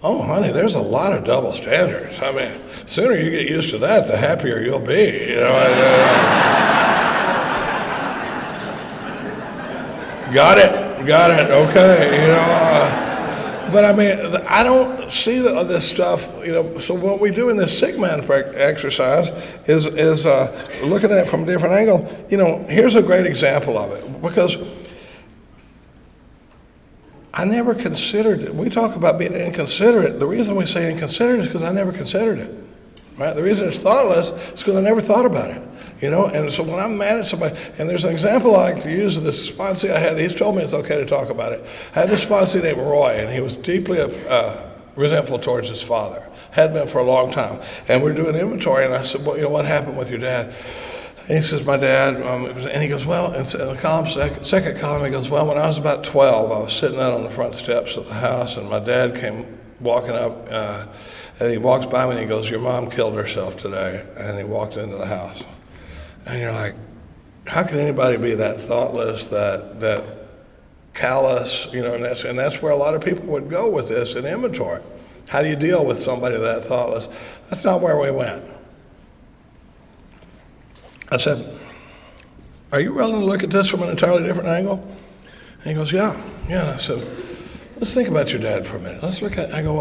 oh, honey, there's a lot of double standards. I mean, sooner you get used to that, the happier you'll be. You know, got it. Okay, you know. But I mean, I don't see this stuff. You know, so what we do in this sick man exercise is looking at it from a different angle. You know, here's a great example of it, because I never considered it. We talk about being inconsiderate. The reason we say inconsiderate is because I never considered it. Right? The reason it's thoughtless is because I never thought about it. You know, and so when I'm mad at somebody, and there's an example I like to use of this sponsee I had. He's told me it's okay to talk about it. I had this sponsee named Roy, and he was deeply resentful towards his father. Had been for a long time. And we're doing inventory, and I said, well, you know, what happened with your dad? And he says, my dad, and he goes, well, in the column, second column, he goes, well, when I was about 12, I was sitting out on the front steps of the house, and my dad came walking up, and he walks by me, and he goes, your mom killed herself today. And he walked into the house. And you're like, how can anybody be that thoughtless, that callous, you know, and that's where a lot of people would go with this in inventory. How do you deal with somebody that thoughtless? That's not where we went. I said, are you willing to look at this from an entirely different angle? And he goes, yeah. I said, let's think about your dad for a minute. Let's look at, I go,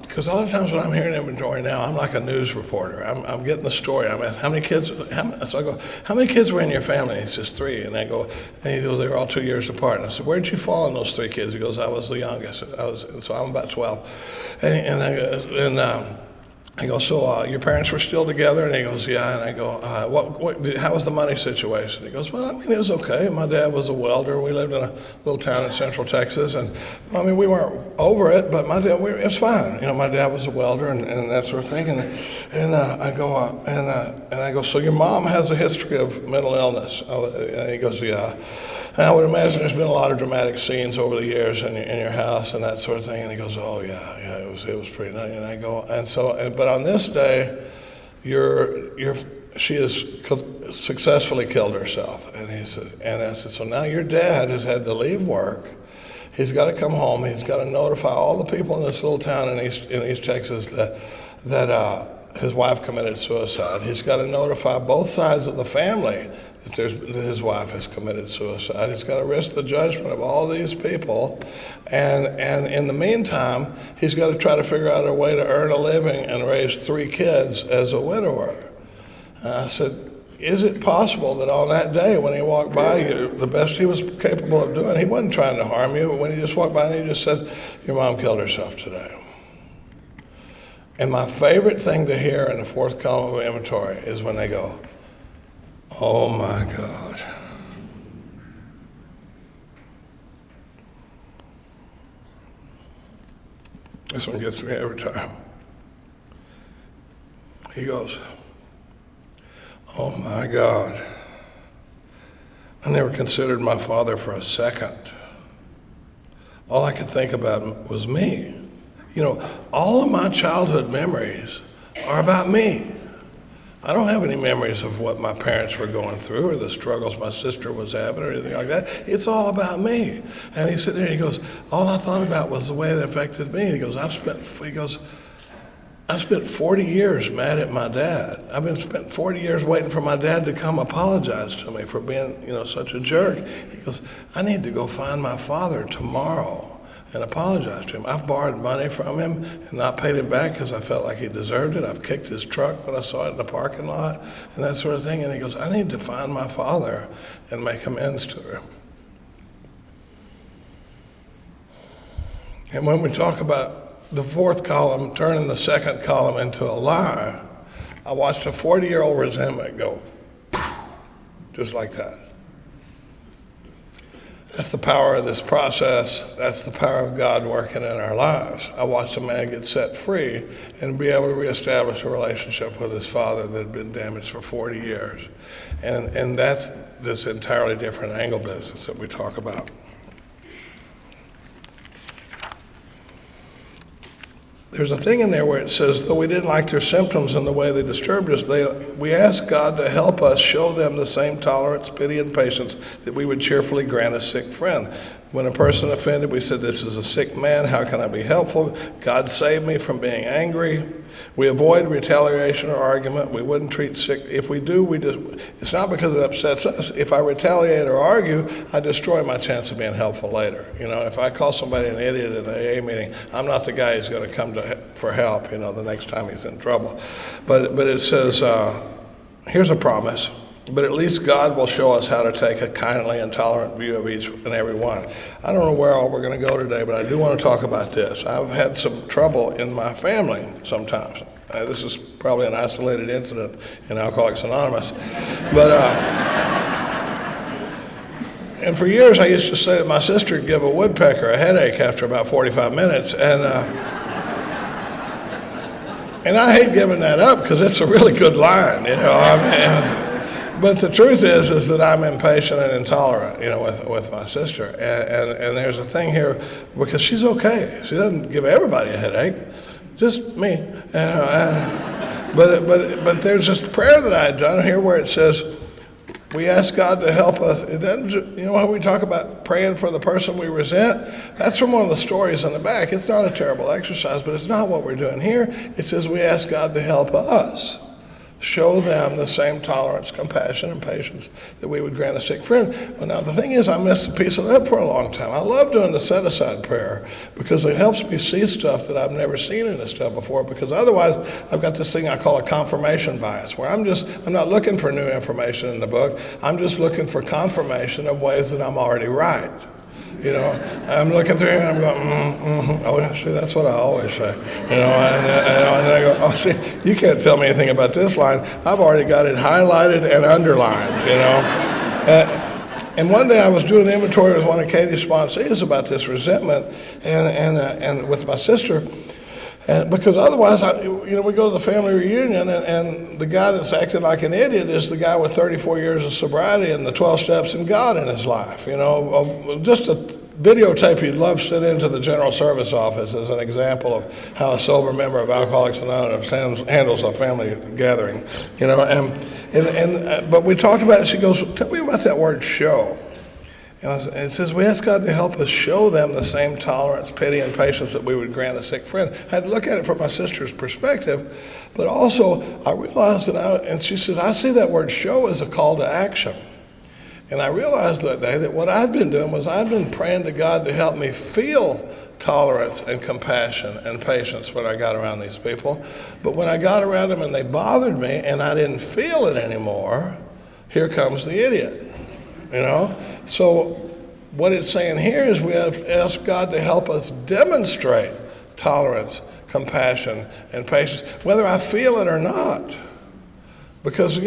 because a lot of times when I'm hearing inventory now, I'm like a news reporter. I'm getting the story. I'm asking, how many kids, so I go, how many kids were in your family? And he says, 3. And I go, and he goes, they were all 2 years apart. And I said, where did you fall in those 3 kids? He goes, I was the youngest. So I'm about 12. I go, so your parents were still together? And he goes, yeah. And I go, how was the money situation? He goes, well, I mean, it was okay. My dad was a welder. We lived in a little town in central Texas. And, I mean, we weren't over it, but my dad, it was fine. You know, my dad was a welder and that sort of thing. And I go, so your mom has a history of mental illness? And he goes, yeah. And I would imagine there's been a lot of dramatic scenes over the years in your house and that sort of thing. And he goes, oh, yeah, it was pretty nice. And I go, but on this day, she has successfully killed herself. And I said, so now your dad has had to leave work. He's got to come home. He's got to notify all the people in this little town in East Texas that his wife committed suicide. He's got to notify both sides of the family that his wife has committed suicide. He's got to risk the judgment of all these people. And in the meantime, he's got to try to figure out a way to earn a living and raise 3 kids as a widower. And I said, is it possible that on that day when he walked by you, the best he was capable of doing, he wasn't trying to harm you, but when he just walked by and he just said, your mom killed herself today? And my favorite thing to hear in the 4th column of inventory is when they go, oh my God. This one gets me every time. He goes, oh my God. I never considered my father for a second. All I could think about was me. You know, all of my childhood memories are about me. I don't have any memories of what my parents were going through or the struggles my sister was having or anything like that. It's all about me. And he said there, he goes, all I thought about was the way it affected me. He goes, I spent 40 years mad at my dad. I've spent 40 years waiting for my dad to come apologize to me for being, you know, such a jerk. He goes, I need to go find my father tomorrow and apologize to him. I've borrowed money from him and not paid him back because I felt like he deserved it. I've kicked his truck when I saw it in the parking lot and that sort of thing. And he goes, I need to find my father and make amends to him. And when we talk about the 4th column turning the 2nd column into a lie, I watched a 40-year-old resentment go just like that. That's the power of this process. That's the power of God working in our lives. I watched a man get set free and be able to reestablish a relationship with his father that had been damaged for 40 years. And that's this entirely different angle business that we talk about. There's a thing in there where it says, though we didn't like their symptoms and the way they disturbed us, we asked God to help us show them the same tolerance, pity, and patience that we would cheerfully grant a sick friend. When a person offended, we said, this is a sick man, how can I be helpful? God saved me from being angry. We avoid retaliation or argument. We wouldn't treat sick. If we do, it's not because it upsets us. If I retaliate or argue, I destroy my chance of being helpful later. If I call somebody an idiot in an AA meeting, I'm not the guy who's going to come for help, the next time he's in trouble. But it says, here's a promise. But at least God will show us how to take a kindly and tolerant view of each and every one. I don't know where all we're going to go today, but I do want to talk about this. I've had some trouble in my family sometimes. This is probably an isolated incident in Alcoholics Anonymous. But and for years I used to say that my sister would give a woodpecker a headache after about 45 minutes. And I hate giving that up because it's a really good line, But the truth is that I'm impatient and intolerant, with my sister. And there's a thing here, because she's okay. She doesn't give everybody a headache, just me. But there's this prayer that I had done here where it says, we ask God to help us. It doesn't, how we talk about praying for the person we resent? That's from one of the stories in the back. It's not a terrible exercise, but it's not what we're doing here. It says we ask God to help us. Show them the same tolerance, compassion, and patience that we would grant a sick friend. Well, now, the thing is, I missed a piece of that for a long time. I love doing the set-aside prayer because it helps me see stuff that I've never seen in this stuff before, because otherwise, I've got this thing I call a confirmation bias, where I'm not looking for new information in the book. I'm just looking for confirmation of ways that I'm already right. I'm looking through and I'm going, oh, see, that's what I always say. And I go, oh, see, you can't tell me anything about this line. I've already got it highlighted and underlined, And one day I was doing an inventory with one of Katie's sponsees about this resentment and with my sister. And because otherwise, we go to the family reunion, and the guy that's acting like an idiot is the guy with 34 years of sobriety and the 12 steps in God in his life. Just a videotape you'd love sent into the general service office as an example of how a sober member of Alcoholics Anonymous handles a family gathering. But we talked about it. She goes, tell me about that word show. And it says, we ask God to help us show them the same tolerance, pity, and patience that we would grant a sick friend. I had to look at it from my sister's perspective, but also I realized and she says, I see that word show as a call to action. And I realized that day that what I'd been doing was I'd been praying to God to help me feel tolerance and compassion and patience when I got around these people. But when I got around them and they bothered me and I didn't feel it anymore, here comes the idiot. So what it's saying here is we have asked God to help us demonstrate tolerance, compassion, and patience, whether I feel it or not. Because,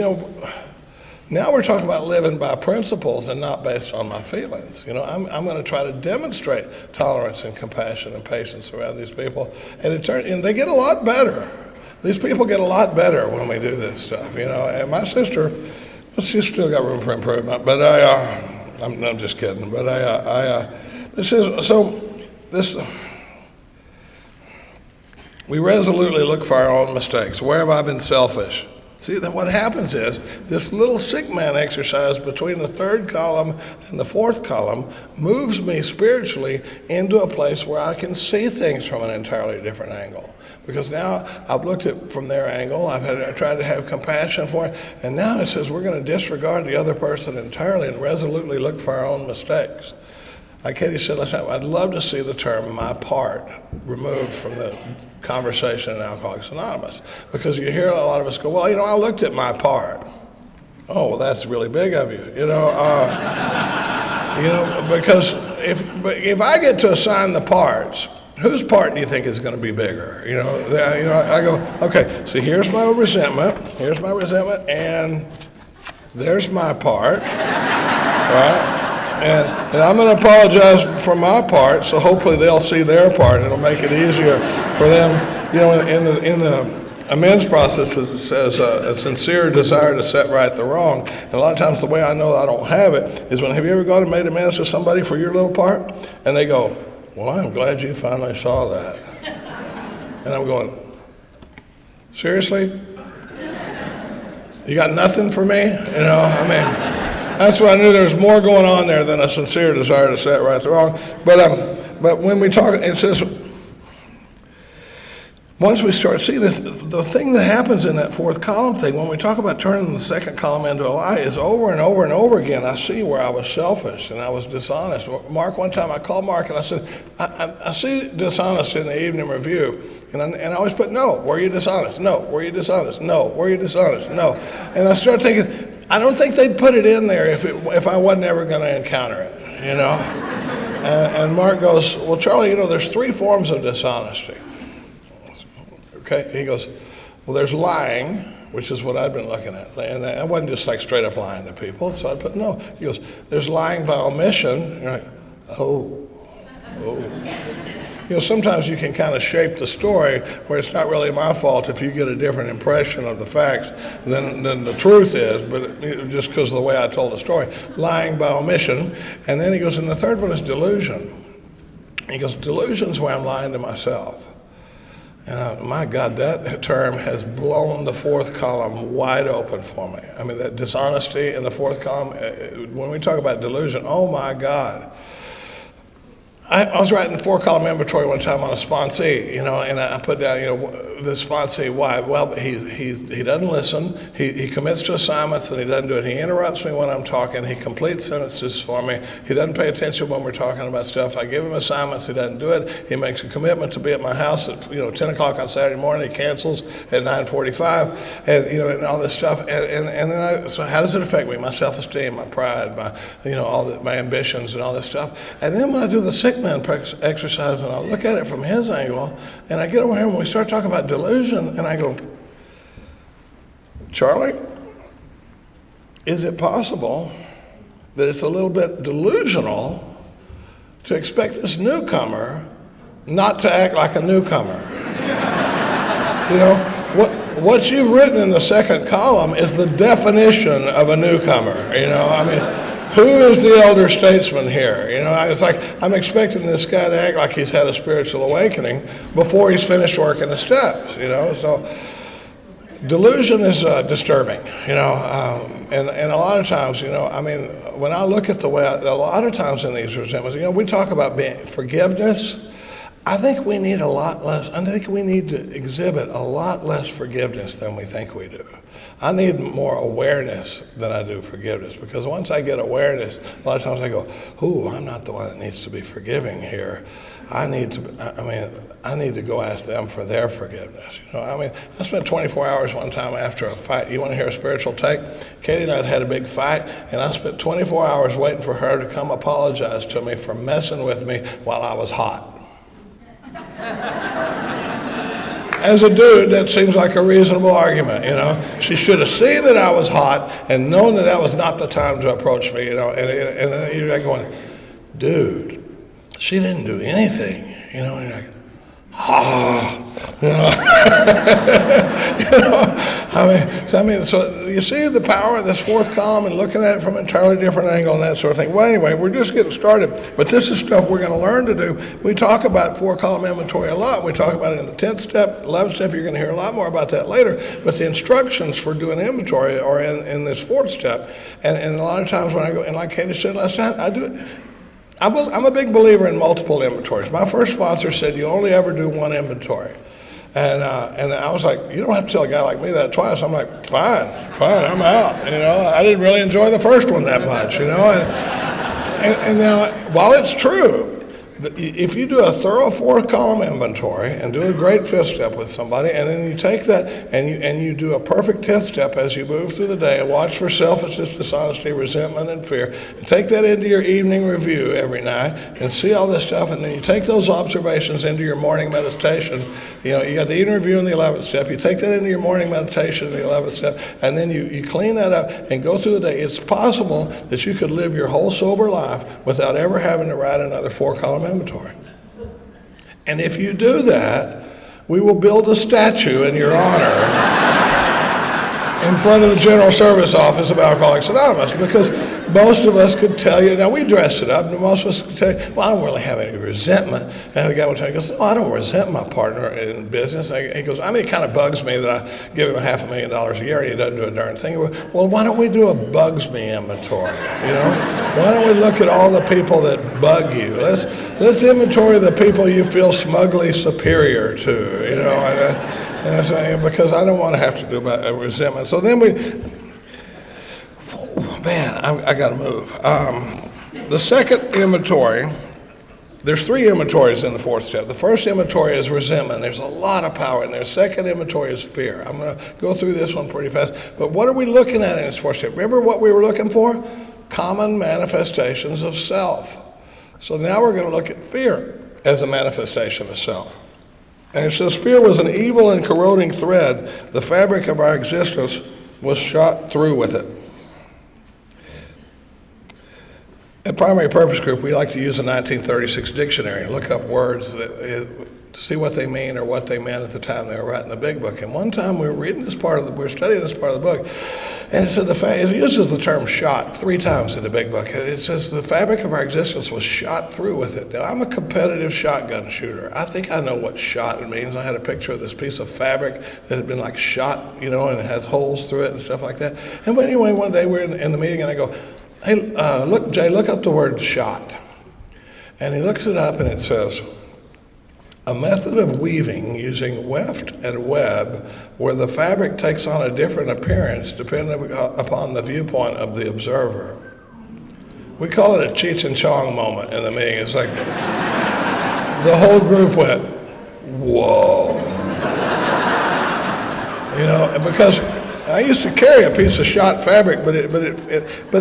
now we're talking about living by principles and not based on my feelings. I'm going to try to demonstrate tolerance and compassion and patience around these people. And they get a lot better. These people get a lot better when we do this stuff, And my sister, she's still got room for improvement, but I'm just kidding. But we resolutely look for our own mistakes. Where have I been selfish? See, then what happens is this little sick man exercise between the third column and the fourth column moves me spiritually into a place where I can see things from an entirely different angle. Because now I've looked at it from their angle, I tried to have compassion for it, and now it says we're going to disregard the other person entirely and resolutely look for our own mistakes. Like Katie said last night, I'd love to see the term "my part" removed from the conversation in Alcoholics Anonymous, because you hear a lot of us go, well, I looked at my part. Oh, well, that's really big of you, because if I get to assign the parts, whose part do you think is going to be bigger? I go, okay, so here's my resentment, and there's my part, right? And I'm going to apologize for my part, so hopefully they'll see their part. It'll make it easier for them. You know, in the amends process, it says a sincere desire to set right the wrong. And a lot of times the way I know I don't have it is when, have you ever gone and made amends to somebody for your little part? And they go, well, I'm glad you finally saw that. And I'm going, seriously? You got nothing for me? You know, I mean, that's why I knew there was more going on there than a sincere desire to set right the wrong. But when we talk, it says, once we start see this, the thing that happens in that fourth column thing, when we talk about turning the second column into a lie, is over and over and over again. I see where I was selfish and I was dishonest. Mark, one time I called Mark and I said, I see dishonest in the evening review. And I always put, no, were you dishonest? No, were you dishonest? No, were you dishonest? No. And I started thinking, I don't think they'd put it in there if I wasn't ever going to encounter it, you know. And Mark goes, well, Charlie, you know, there's three forms of dishonesty. Okay, he goes, well, there's lying, which is what I've been looking at. And I wasn't just like straight up lying to people. So I put, no. He goes, there's lying by omission. You're like, oh. You know, sometimes you can kind of shape the story where it's not really my fault if you get a different impression of the facts than the truth is, but just because of the way I told the story. Lying by omission. And then he goes, and the third one is delusion. He goes, delusion's where I'm lying to myself. And my God, that term has blown the fourth column wide open for me. I mean, that dishonesty in the fourth column, when we talk about delusion, oh my God. I was writing a four-column inventory one time on a sponsee, you know, and I put down, you know, the sponsee, why? Well, he doesn't listen. He commits to assignments and he doesn't do it. He interrupts me when I'm talking. He completes sentences for me. He doesn't pay attention when we're talking about stuff. I give him assignments. He doesn't do it. He makes a commitment to be at my house at, 10 o'clock on Saturday morning. He cancels at 9:45, and and all this stuff. And then so how does it affect me? My self-esteem, my pride, my ambitions, and all this stuff. And then when I do the sick man exercise and I look at it from his angle, and I get over here and we start talking about delusion, and I go, Charlie, is it possible that it's a little bit delusional to expect this newcomer not to act like a newcomer? What you've written in the second column is the definition of a newcomer. Who is the elder statesman here? It's like I'm expecting this guy to act like he's had a spiritual awakening before he's finished working the steps. So delusion is disturbing. And a lot of times, when I look at the way a lot of times in these resentments, we talk about forgiveness. I think we need a lot less. I think we need to exhibit a lot less forgiveness than we think we do. I need more awareness than I do forgiveness, because once I get awareness, a lot of times I go, "Ooh, I'm not the one that needs to be forgiving here. I need to go ask them for their forgiveness." I spent 24 hours one time after a fight. You want to hear a spiritual take? Katie and I had a big fight, and I spent 24 hours waiting for her to come apologize to me for messing with me while I was hot. As a dude, that seems like a reasonable argument, She should have seen that I was hot and known that that was not the time to approach me, and you're like going, dude, she didn't do anything, and you're like, so you see the power of this fourth column and looking at it from an entirely different angle and that sort of thing. Well, anyway, we're just getting started, but this is stuff we're going to learn to do. We talk about four-column inventory a lot. We talk about it in the 10th step, 11th step. You're going to hear a lot more about that later, but the instructions for doing inventory are in this fourth step, and a lot of times when I go, and like Katie said last time, I do it. I'm a big believer in multiple inventories. My first sponsor said you only ever do one inventory. And I was like, you don't have to tell a guy like me that twice. I'm like, fine, I'm out. I didn't really enjoy the first one that much, And now, while it's true If you do a thorough 4-column inventory and do a great 5th step with somebody, and then you take that and you do a perfect 10th step as you move through the day and watch for selfishness, dishonesty, resentment, and fear, and take that into your evening review every night and see all this stuff, and then you take those observations into your morning meditation. You know, you got the evening review in the 11th step, you take that into your morning meditation in the 11th step, and then you clean that up and go through the day. It's possible that you could live your whole sober life without ever having to write another 4-column inventory. And if you do that, we will build a statue in your honor in front of the General Service Office of Alcoholics Anonymous, because most of us could tell you, now we dress it up, and most of us could tell you, well, I don't really have any resentment. And the guy would tell you, he goes, oh, I don't resent my partner in business. And he goes, I mean, it kind of bugs me that I give him $500,000 a year and he doesn't do a darn thing. Well, why don't we do a bugs me inventory, you know? Why don't we look at all the people that bug you? Let's inventory the people you feel smugly superior to, you know? And I'm saying, because I don't want to have to do about resentment. So then I got to move. The second inventory, there's 3 inventories in the 4th step. The first inventory is resentment. There's a lot of power in there. Second inventory is fear. I'm going to go through this one pretty fast. But what are we looking at in this 4th step? Remember what we were looking for? Common manifestations of self. So now we're going to look at fear as a manifestation of self. And it says, fear was an evil and corroding thread. The fabric of our existence was shot through with it. At Primary Purpose Group, we like to use a 1936 dictionary and look up words to see what they mean or what they meant at the time they were writing the big book. And one time we were studying this part of the book, and it said it uses the term shot 3 times in the big book. It says the fabric of our existence was shot through with it. Now, I'm a competitive shotgun shooter. I think I know what shot means. I had a picture of this piece of fabric that had been like shot, you know, and it has holes through it and stuff like that. And anyway, one day we're in the meeting and I go, hey, look, Jay, look up the word shot. And he looks it up and it says, a method of weaving using weft and web where the fabric takes on a different appearance depending upon the viewpoint of the observer. We call it a Cheech and Chong moment in the meeting. It's like the whole group went, whoa. You know, because I used to carry a piece of shot fabric, but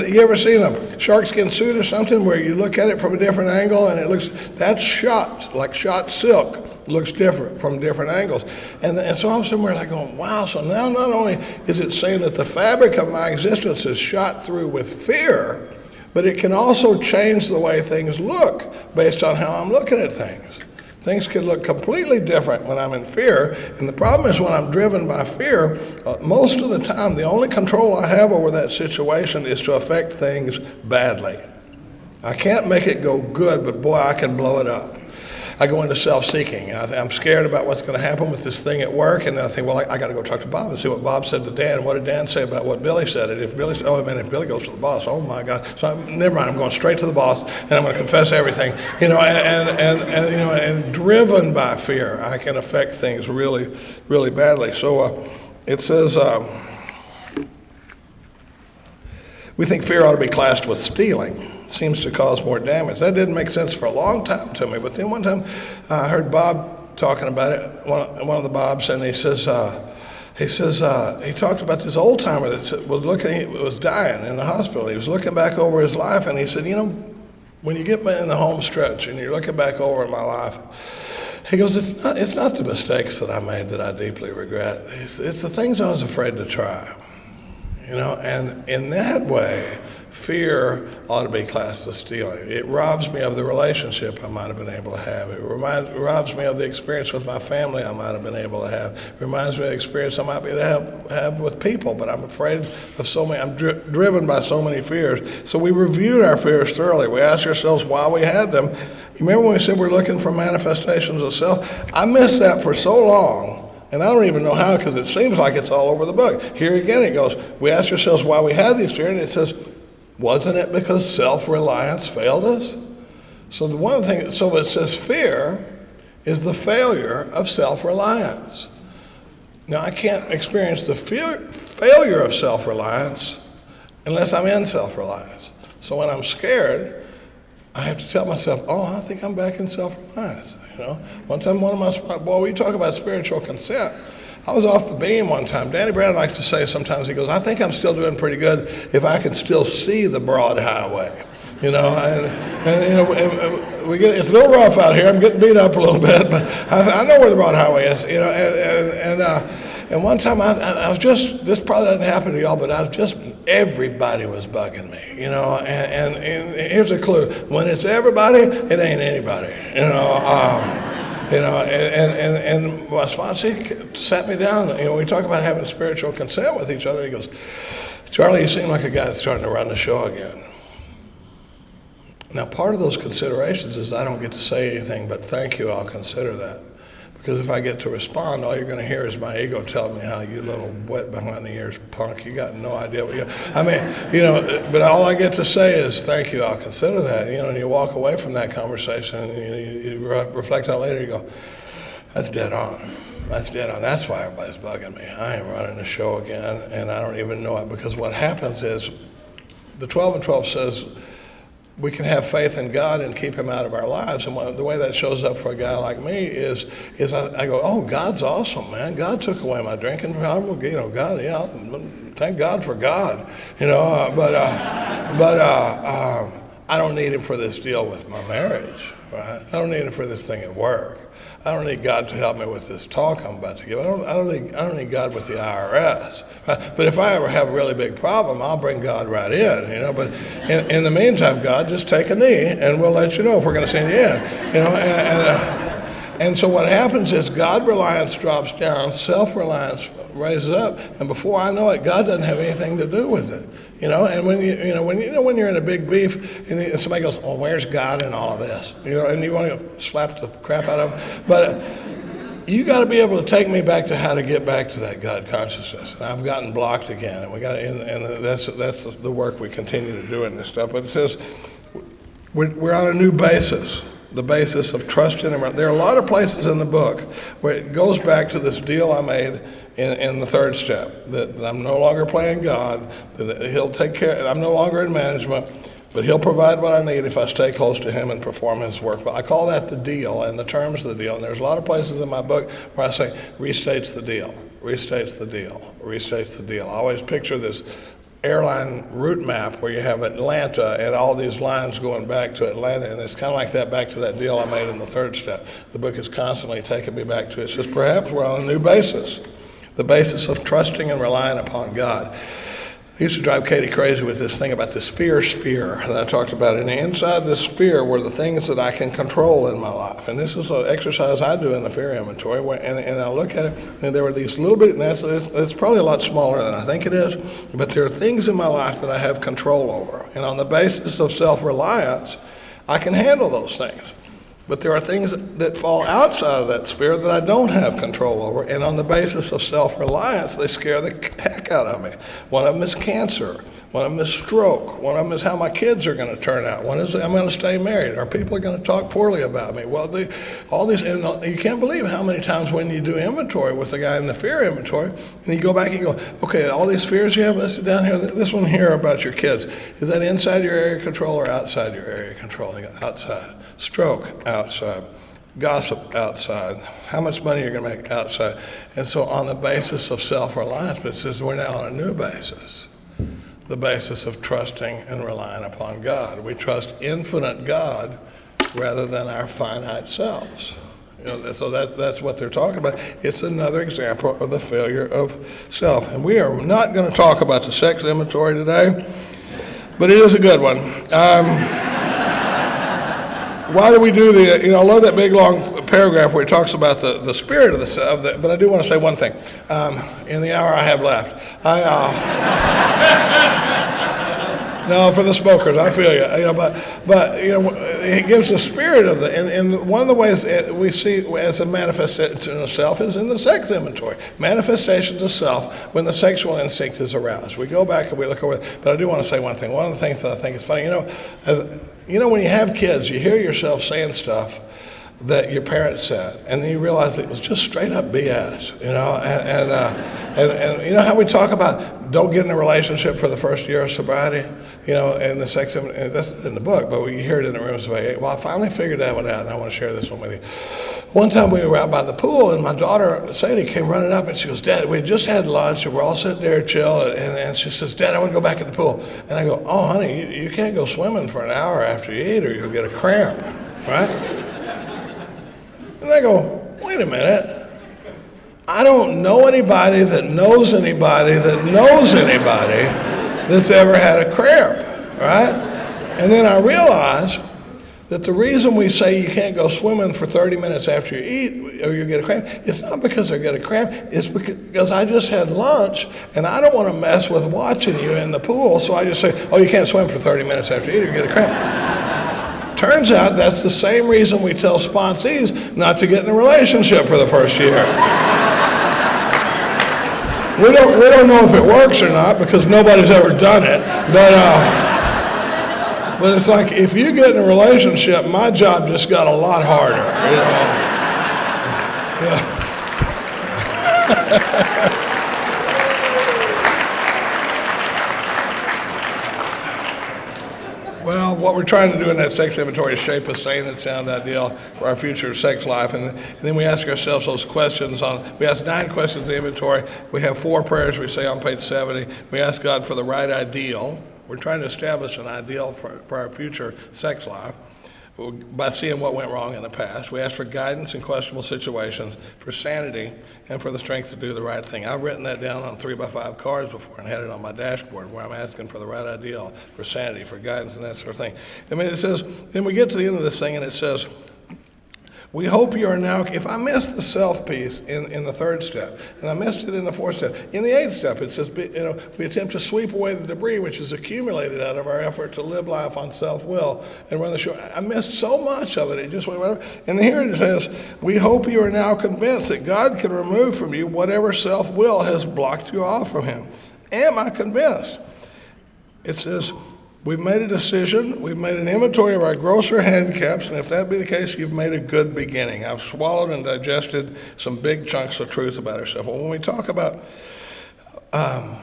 you ever seen a sharkskin suit or something where you look at it from a different angle and that's shot, like shot silk, looks different from different angles. And so I'm somewhere like going, wow, so now not only is it saying that the fabric of my existence is shot through with fear, but it can also change the way things look based on how I'm looking at things. Things can look completely different when I'm in fear, and the problem is when I'm driven by fear, most of the time the only control I have over that situation is to affect things badly. I can't make it go good, but boy, I can blow it up. I go into self-seeking. I'm scared about what's going to happen with this thing at work, and then I think, well, I got to go talk to Bob and see what Bob said to Dan. What did Dan say about what Billy said? And if Billy said, oh man, if Billy goes to the boss, oh my God. So never mind. I'm going straight to the boss, and I'm going to confess everything. You know, and driven by fear, I can affect things really, really badly. So it says. We think fear ought to be classed with stealing. Seems to cause more damage. That didn't make sense for a long time to me, but then one time I heard Bob talking about it, one of the Bobs, and he talked about this old timer that was dying in the hospital. He was looking back over his life, and he said, you know, when you get in the home stretch and you're looking back over my life, he goes, it's not the mistakes that I made that I deeply regret. It's the things I was afraid to try. You know, and in that way, fear ought to be classed as stealing. It robs me of the relationship I might have been able to have. It robs me of the experience with my family I might have been able to have. It reminds me of the experience I might be able to have with people, but I'm afraid of so many. I'm driven by so many fears. So we reviewed our fears thoroughly. We asked ourselves why we had them. You remember when we said we're looking for manifestations of self? I missed that for so long. And I don't even know how, because it seems like it's all over the book. Here again it goes, we ask ourselves why we had these fears, and it says, wasn't it because self-reliance failed us? So so it says fear is the failure of self-reliance. Now I can't experience the failure of self-reliance unless I'm in self-reliance. So when I'm scared, I have to tell myself, oh, I think I'm back in self-reliance. One time, we talk about spiritual consent. I was off the beam one time. Danny Brown likes to say sometimes, he goes, I think I'm still doing pretty good if I can still see the broad highway. It's a little rough out here. I'm getting beat up a little bit, but I know where the broad highway is. And one time I was just, this probably doesn't happen to y'all, but everybody was bugging me. And here's a clue: when it's everybody, it ain't anybody. And my sponsor sat me down. We talk about having spiritual consent with each other. He goes, Charlie, you seem like a guy that's starting to run the show again. Now, part of those considerations is I don't get to say anything, but thank you, I'll consider that. Because if I get to respond, all you're going to hear is my ego telling me how you little wet behind the ears punk, you got no idea what but all I get to say is thank you, I'll consider that. And you walk away from that conversation and you reflect on it later, you go, that's dead on. That's dead on. That's why everybody's bugging me. I am running the show again, and I don't even know it. Because what happens is the 12 and 12 says, we can have faith in God and keep Him out of our lives. And the way that shows up for a guy like me is I go, oh, God's awesome, man. God took away my drinking problem. God, thank God for God. But I don't need Him for this deal with my marriage, right? I don't need Him for this thing at work. I don't need God to help me with this talk I'm about to give. I don't need God with the IRS. Right? But if I ever have a really big problem, I'll bring God right in. But in the meantime, God, just take a knee, and we'll let you know if we're going to send you in. And so what happens is God reliance drops down, self-reliance raises up, and before I know it, God doesn't have anything to do with it. And when you're in a big beef, and somebody goes, "Oh, where's God in all of this?" And you want to slap the crap out of them, but you got to be able to take me back to how to get back to that God consciousness. And I've gotten blocked again, and that's the work we continue to do in this stuff. But it says we're on a new basis. The basis of trusting Him. There are a lot of places in the book where it goes back to this deal I made in the third step, that I'm no longer playing God, that He'll take care, I'm no longer in management, but He'll provide what I need if I stay close to Him and perform His work. But I call that the deal and the terms of the deal. And there's a lot of places in my book where I say, restates the deal, restates the deal, restates the deal. I always picture this airline route map where you have Atlanta and all these lines going back to Atlanta, and it's kind of like that back to that deal I made in the third step. The book is constantly taking me back to it. It says perhaps we're on a new basis, the basis of trusting and relying upon God. I used to drive Katie crazy with this thing about the sphere that I talked about. And inside this sphere were the things that I can control in my life. And this is an exercise I do in the fear inventory. And I look at it, and there were these little bit, and it's probably a lot smaller than I think it is, but there are things in my life that I have control over. And on the basis of self-reliance, I can handle those things. But there are things that fall outside of that sphere that I don't have control over, and on the basis of self-reliance, they scare the heck out of me. One of them is cancer. One of them is stroke. One of them is how my kids are going to turn out. One is I'm going to stay married, or people are going to talk poorly about me. Well, all these, and you can't believe how many times when you do inventory with the guy in the fear inventory, and you go back and you go, okay, all these fears you have listed down here, this one here about your kids, is that inside your area of control or outside your area of control? They go, outside. Stroke, outside. Gossip, outside. How much money you're going to make, outside. And so on the basis of self-reliance, but it says we're now on a new basis. The basis of trusting and relying upon God. We trust infinite God rather than our finite selves. So that's what they're talking about. It's another example of the failure of self. And we are not going to talk about the sex inventory today, but it is a good one. Why do we do I love that big long paragraph where he talks about the spirit of the, but I do want to say one thing. In the hour I have left, no, for the smokers, I feel you. But it gives the spirit of and one of the ways we see as a manifestation of self is in the sex inventory. Manifestations of self when the sexual instinct is aroused. We go back and we look over it. But I do want to say one thing. One of the things that I think is funny, when you have kids, you hear yourself saying stuff that your parents said, and then you realize it was just straight up BS, you know. And you know how we talk about don't get in a relationship for the first year of sobriety, you know, and the sex, and that's in the book, but we hear it in the rooms of AA. Well, I finally figured that one out, and I want to share this one with you. One time we were out by the pool, and my daughter Sadie came running up, and she goes, "Dad, we just had lunch, and we're all sitting there chill," and she says, "Dad, I want to go back in the pool." And I go, "Oh, honey, you can't go swimming for an hour after you eat, or you'll get a cramp, right?" And I go, "Wait a minute. I don't know anybody that knows anybody that knows anybody that's ever had a cramp," right? And then I realized that the reason we say you can't go swimming for 30 minutes after you eat or you get a cramp, it's not because I get a cramp, it's because I just had lunch and I don't want to mess with watching you in the pool, so I just say, "Oh, you can't swim for 30 minutes after you eat or you get a cramp." Turns out that's the same reason we tell sponsees not to get in a relationship for the first year. We don't know if it works or not because nobody's ever done it, but it's like if you get in a relationship, my job just got a lot harder, you know. Yeah. Well, what we're trying to do in that sex inventory is shape a sane and sound ideal for our future sex life. And then we ask ourselves those questions. We ask 9 questions in the inventory. We have 4 prayers we say on page 70. We ask God for the right ideal. We're trying to establish an ideal for our future sex life by seeing what went wrong in the past. We ask for guidance in questionable situations, for sanity, and for the strength to do the right thing. I've written that down on 3x5 cards before and had it on my dashboard where I'm asking for the right ideal, for sanity, for guidance, and that sort of thing. I mean, it says, then we get to the end of this thing and it says, we hope you are now, if I missed the self piece in the 3rd step, and I missed it in the 4th step, in the 8th step it says, you know, we attempt to sweep away the debris which is accumulated out of our effort to live life on self-will and run the show. I missed so much of it, it just went whatever. And here it says, we hope you are now convinced that God can remove from you whatever self-will has blocked you off from Him. Am I convinced? It says, we've made a decision, we've made an inventory of our grosser handicaps, and if that be the case, you've made a good beginning. I've swallowed and digested some big chunks of truth about ourselves. Well, when we talk about, I'm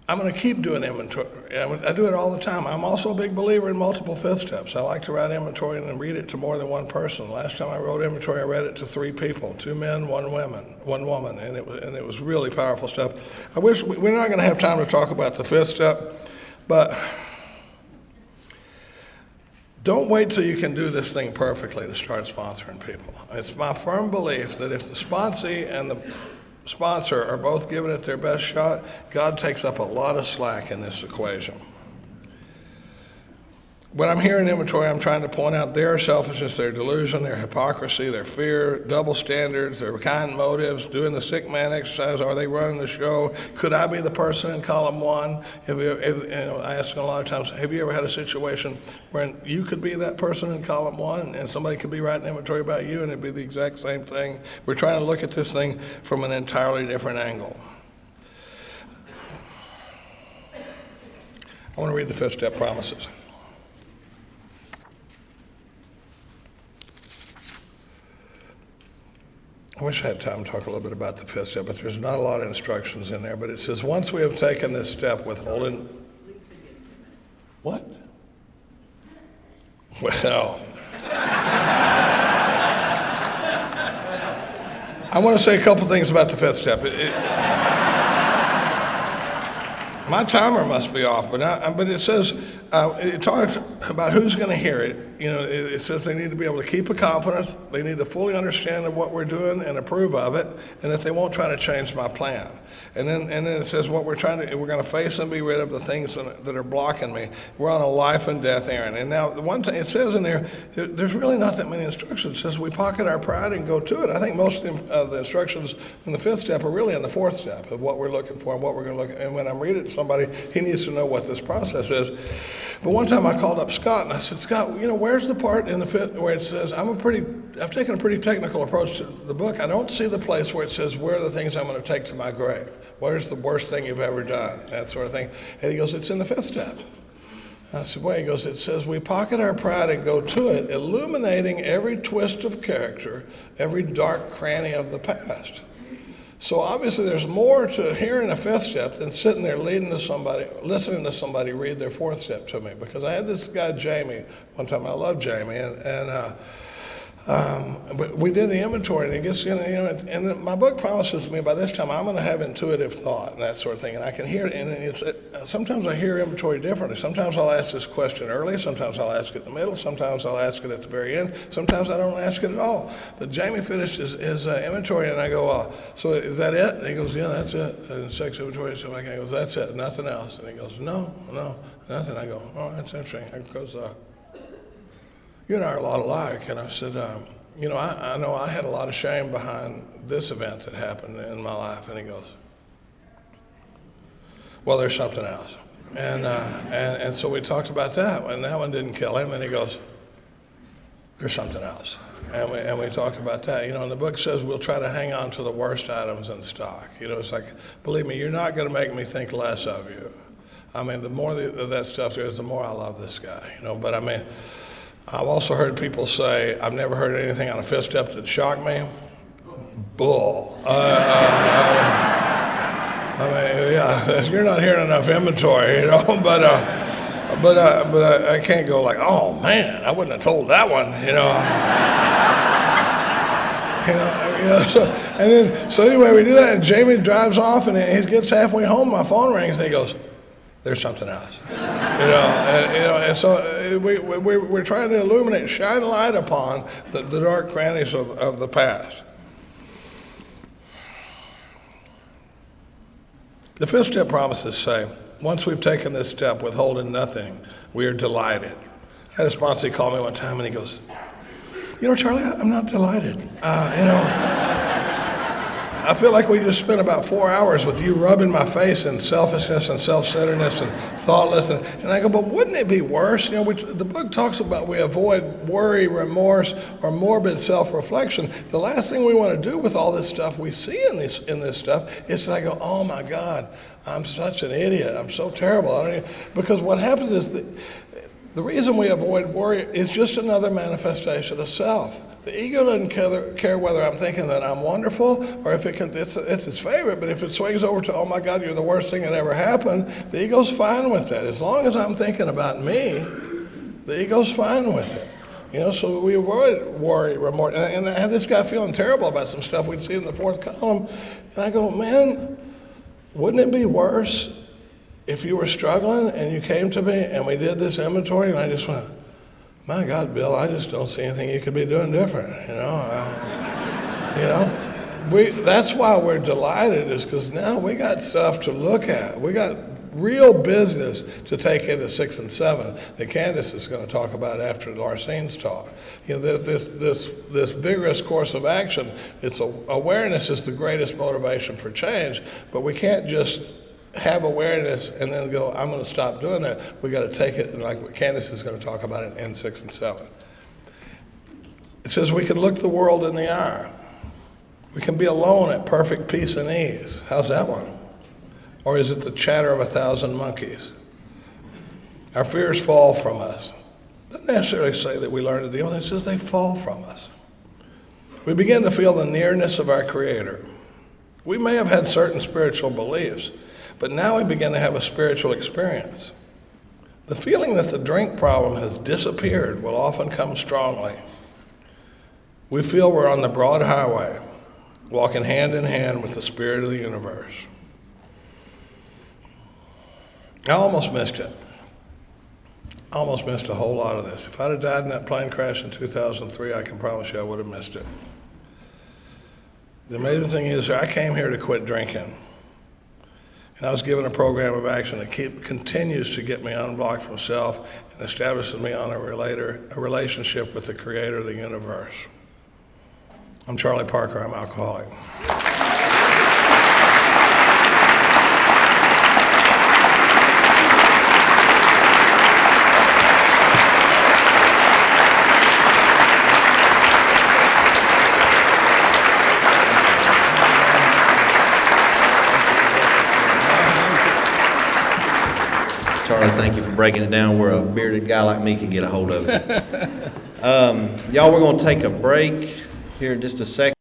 going to keep doing inventory. I do it all the time. I'm also a big believer in multiple 5th steps. I like to write inventory and then read it to more than one person. Last time I wrote inventory, I read it to 3 people, 2 men, 1 woman, and it was really powerful stuff. I wish we're not going to have time to talk about the 5th step. But don't wait till you can do this thing perfectly to start sponsoring people. It's my firm belief that if the sponsee and the sponsor are both giving it their best shot, God takes up a lot of slack in this equation. When I'm here in inventory, I'm trying to point out their selfishness, their delusion, their hypocrisy, their fear, double standards, their kind motives, doing the sick man exercise. Are they running the show? Could I be the person in column 1? I ask them a lot of times, have you ever had a situation where you could be that person in column 1 and somebody could be writing inventory about you and it'd be the exact same thing? We're trying to look at this thing from an entirely different angle. I want to read the 5th step promises. I wish I had time to talk a little bit about the 5th step, but there's not a lot of instructions in there. But it says, once we have taken this step withholding... What? Well... I want to say a couple things about the 5th step. My timer must be off, but it says, it talks about who's going to hear it. You know, it says they need to be able to keep a confidence, they need to fully understand what we're doing and approve of it, and that they won't try to change my plan. And then it says we're going to face and be rid of the things that are blocking me. We're on a life and death errand. And now the one thing it says in there's really not that many instructions. It says we pocket our pride and go to it. I think most of the instructions in the 5th step are really in the 4th step of what we're looking for and what we're going to look at. And when I'm reading it to somebody, he needs to know what this process is. But one time I called up Scott and I said, Scott, you know, where's the part in the 5th where it says I've taken a pretty technical approach to the book. I don't see the place where it says where are the things I'm going to take to my grave. Where's the worst thing you've ever done? That sort of thing. And he goes, it's in the 5th step. I said, wait, he goes, it says we pocket our pride and go to it, illuminating every twist of character, every dark cranny of the past. So obviously there's more to hearing a fifth step than sitting there listening to somebody read their fourth step to me. Because I had this guy, Jamie, one time. I love Jamie, but we did the inventory, and it gets and my book promises me by this time I'm going to have intuitive thought and that sort of thing, and I can hear it. And sometimes I hear inventory differently. Sometimes I'll ask this question early. Sometimes I'll ask it in the middle. Sometimes I'll ask it at the very end. Sometimes I don't ask it at all. But Jamie finished his inventory, and I go, so is that it? And he goes, yeah, that's it. And sex inventory. So I goes, that's it, nothing else. And he goes, no, nothing. I go, oh, that's interesting. He goes, you and I are a lot alike. And I said, I know I had a lot of shame behind this event that happened in my life. And he goes, well, there's something else. And so we talked about that, and that one didn't kill him. And he goes, there's something else. And we talked about that. And the book says we'll try to hang on to the worst items in stock. It's like, believe me, you're not going to make me think less of you. I mean, the more of that stuff there is, the more I love this guy. But I mean, I've also heard people say, I've never heard anything on a fifth step that shocked me. Bull. I mean, yeah, you're not hearing enough inventory, but I can't go like, oh man, I wouldn't have told that one, So anyway, we do that, and Jamie drives off, and he gets halfway home, my phone rings, and he goes, there's something else, and so we're trying to illuminate, shine a light upon the dark crannies of the past. The fifth step promises say, once we've taken this step, withholding nothing, we are delighted. I had a sponsor, he called me one time, and he goes, Charlie, I'm not delighted. I feel like we just spent about 4 hours with you rubbing my face in selfishness and self-centeredness and thoughtlessness. And I go, but wouldn't it be worse? The book talks about we avoid worry, remorse, or morbid self-reflection. The last thing we want to do with all this stuff we see in this stuff is I go, oh my God, I'm such an idiot. I'm so terrible. Because what happens is the reason we avoid worry is just another manifestation of self. The ego doesn't care whether I'm thinking that I'm wonderful or if it's its favorite, but if it swings over to, oh my God, you're the worst thing that ever happened, the ego's fine with that. As long as I'm thinking about me, the ego's fine with it. So we avoid worry, remorse. And I had this guy feeling terrible about some stuff we'd see in the fourth column. And I go, man, wouldn't it be worse if you were struggling and you came to me and we did this inventory and I just went, my God, Bill, I just don't see anything you could be doing different, That's why we're delighted, is because now we got stuff to look at. We got real business to take into 6 and 7 that Candace is going to talk about after Larsene's talk. This vigorous course of action, awareness is the greatest motivation for change, but we can't just have awareness and then go, I'm going to stop doing that. We got to take it, and like what Candace is going to talk about in 6 and 7. It says we can look the world in the eye. We can be alone at perfect peace and ease. How's that one? Or is it the chatter of 1,000 monkeys? Our fears fall from us. It doesn't necessarily say that we learn to deal with it. It says they fall from us. We begin to feel the nearness of our Creator. We may have had certain spiritual beliefs, but now we begin to have a spiritual experience. The feeling that the drink problem has disappeared will often come strongly. We feel we're on the broad highway, walking hand in hand with the spirit of the universe. I almost missed it. I almost missed a whole lot of this. If I'd have died in that plane crash in 2003, I can promise you I would have missed it. The amazing thing is, I came here to quit drinking. And I was given a program of action that continues to get me unblocked from self and establishes me on a relationship with the Creator of the universe. I'm Charlie Parker. I'm alcoholic. Charlie, thank you for breaking it down where a bearded guy like me can get a hold of it. Y'all, we're going to take a break here in just a second.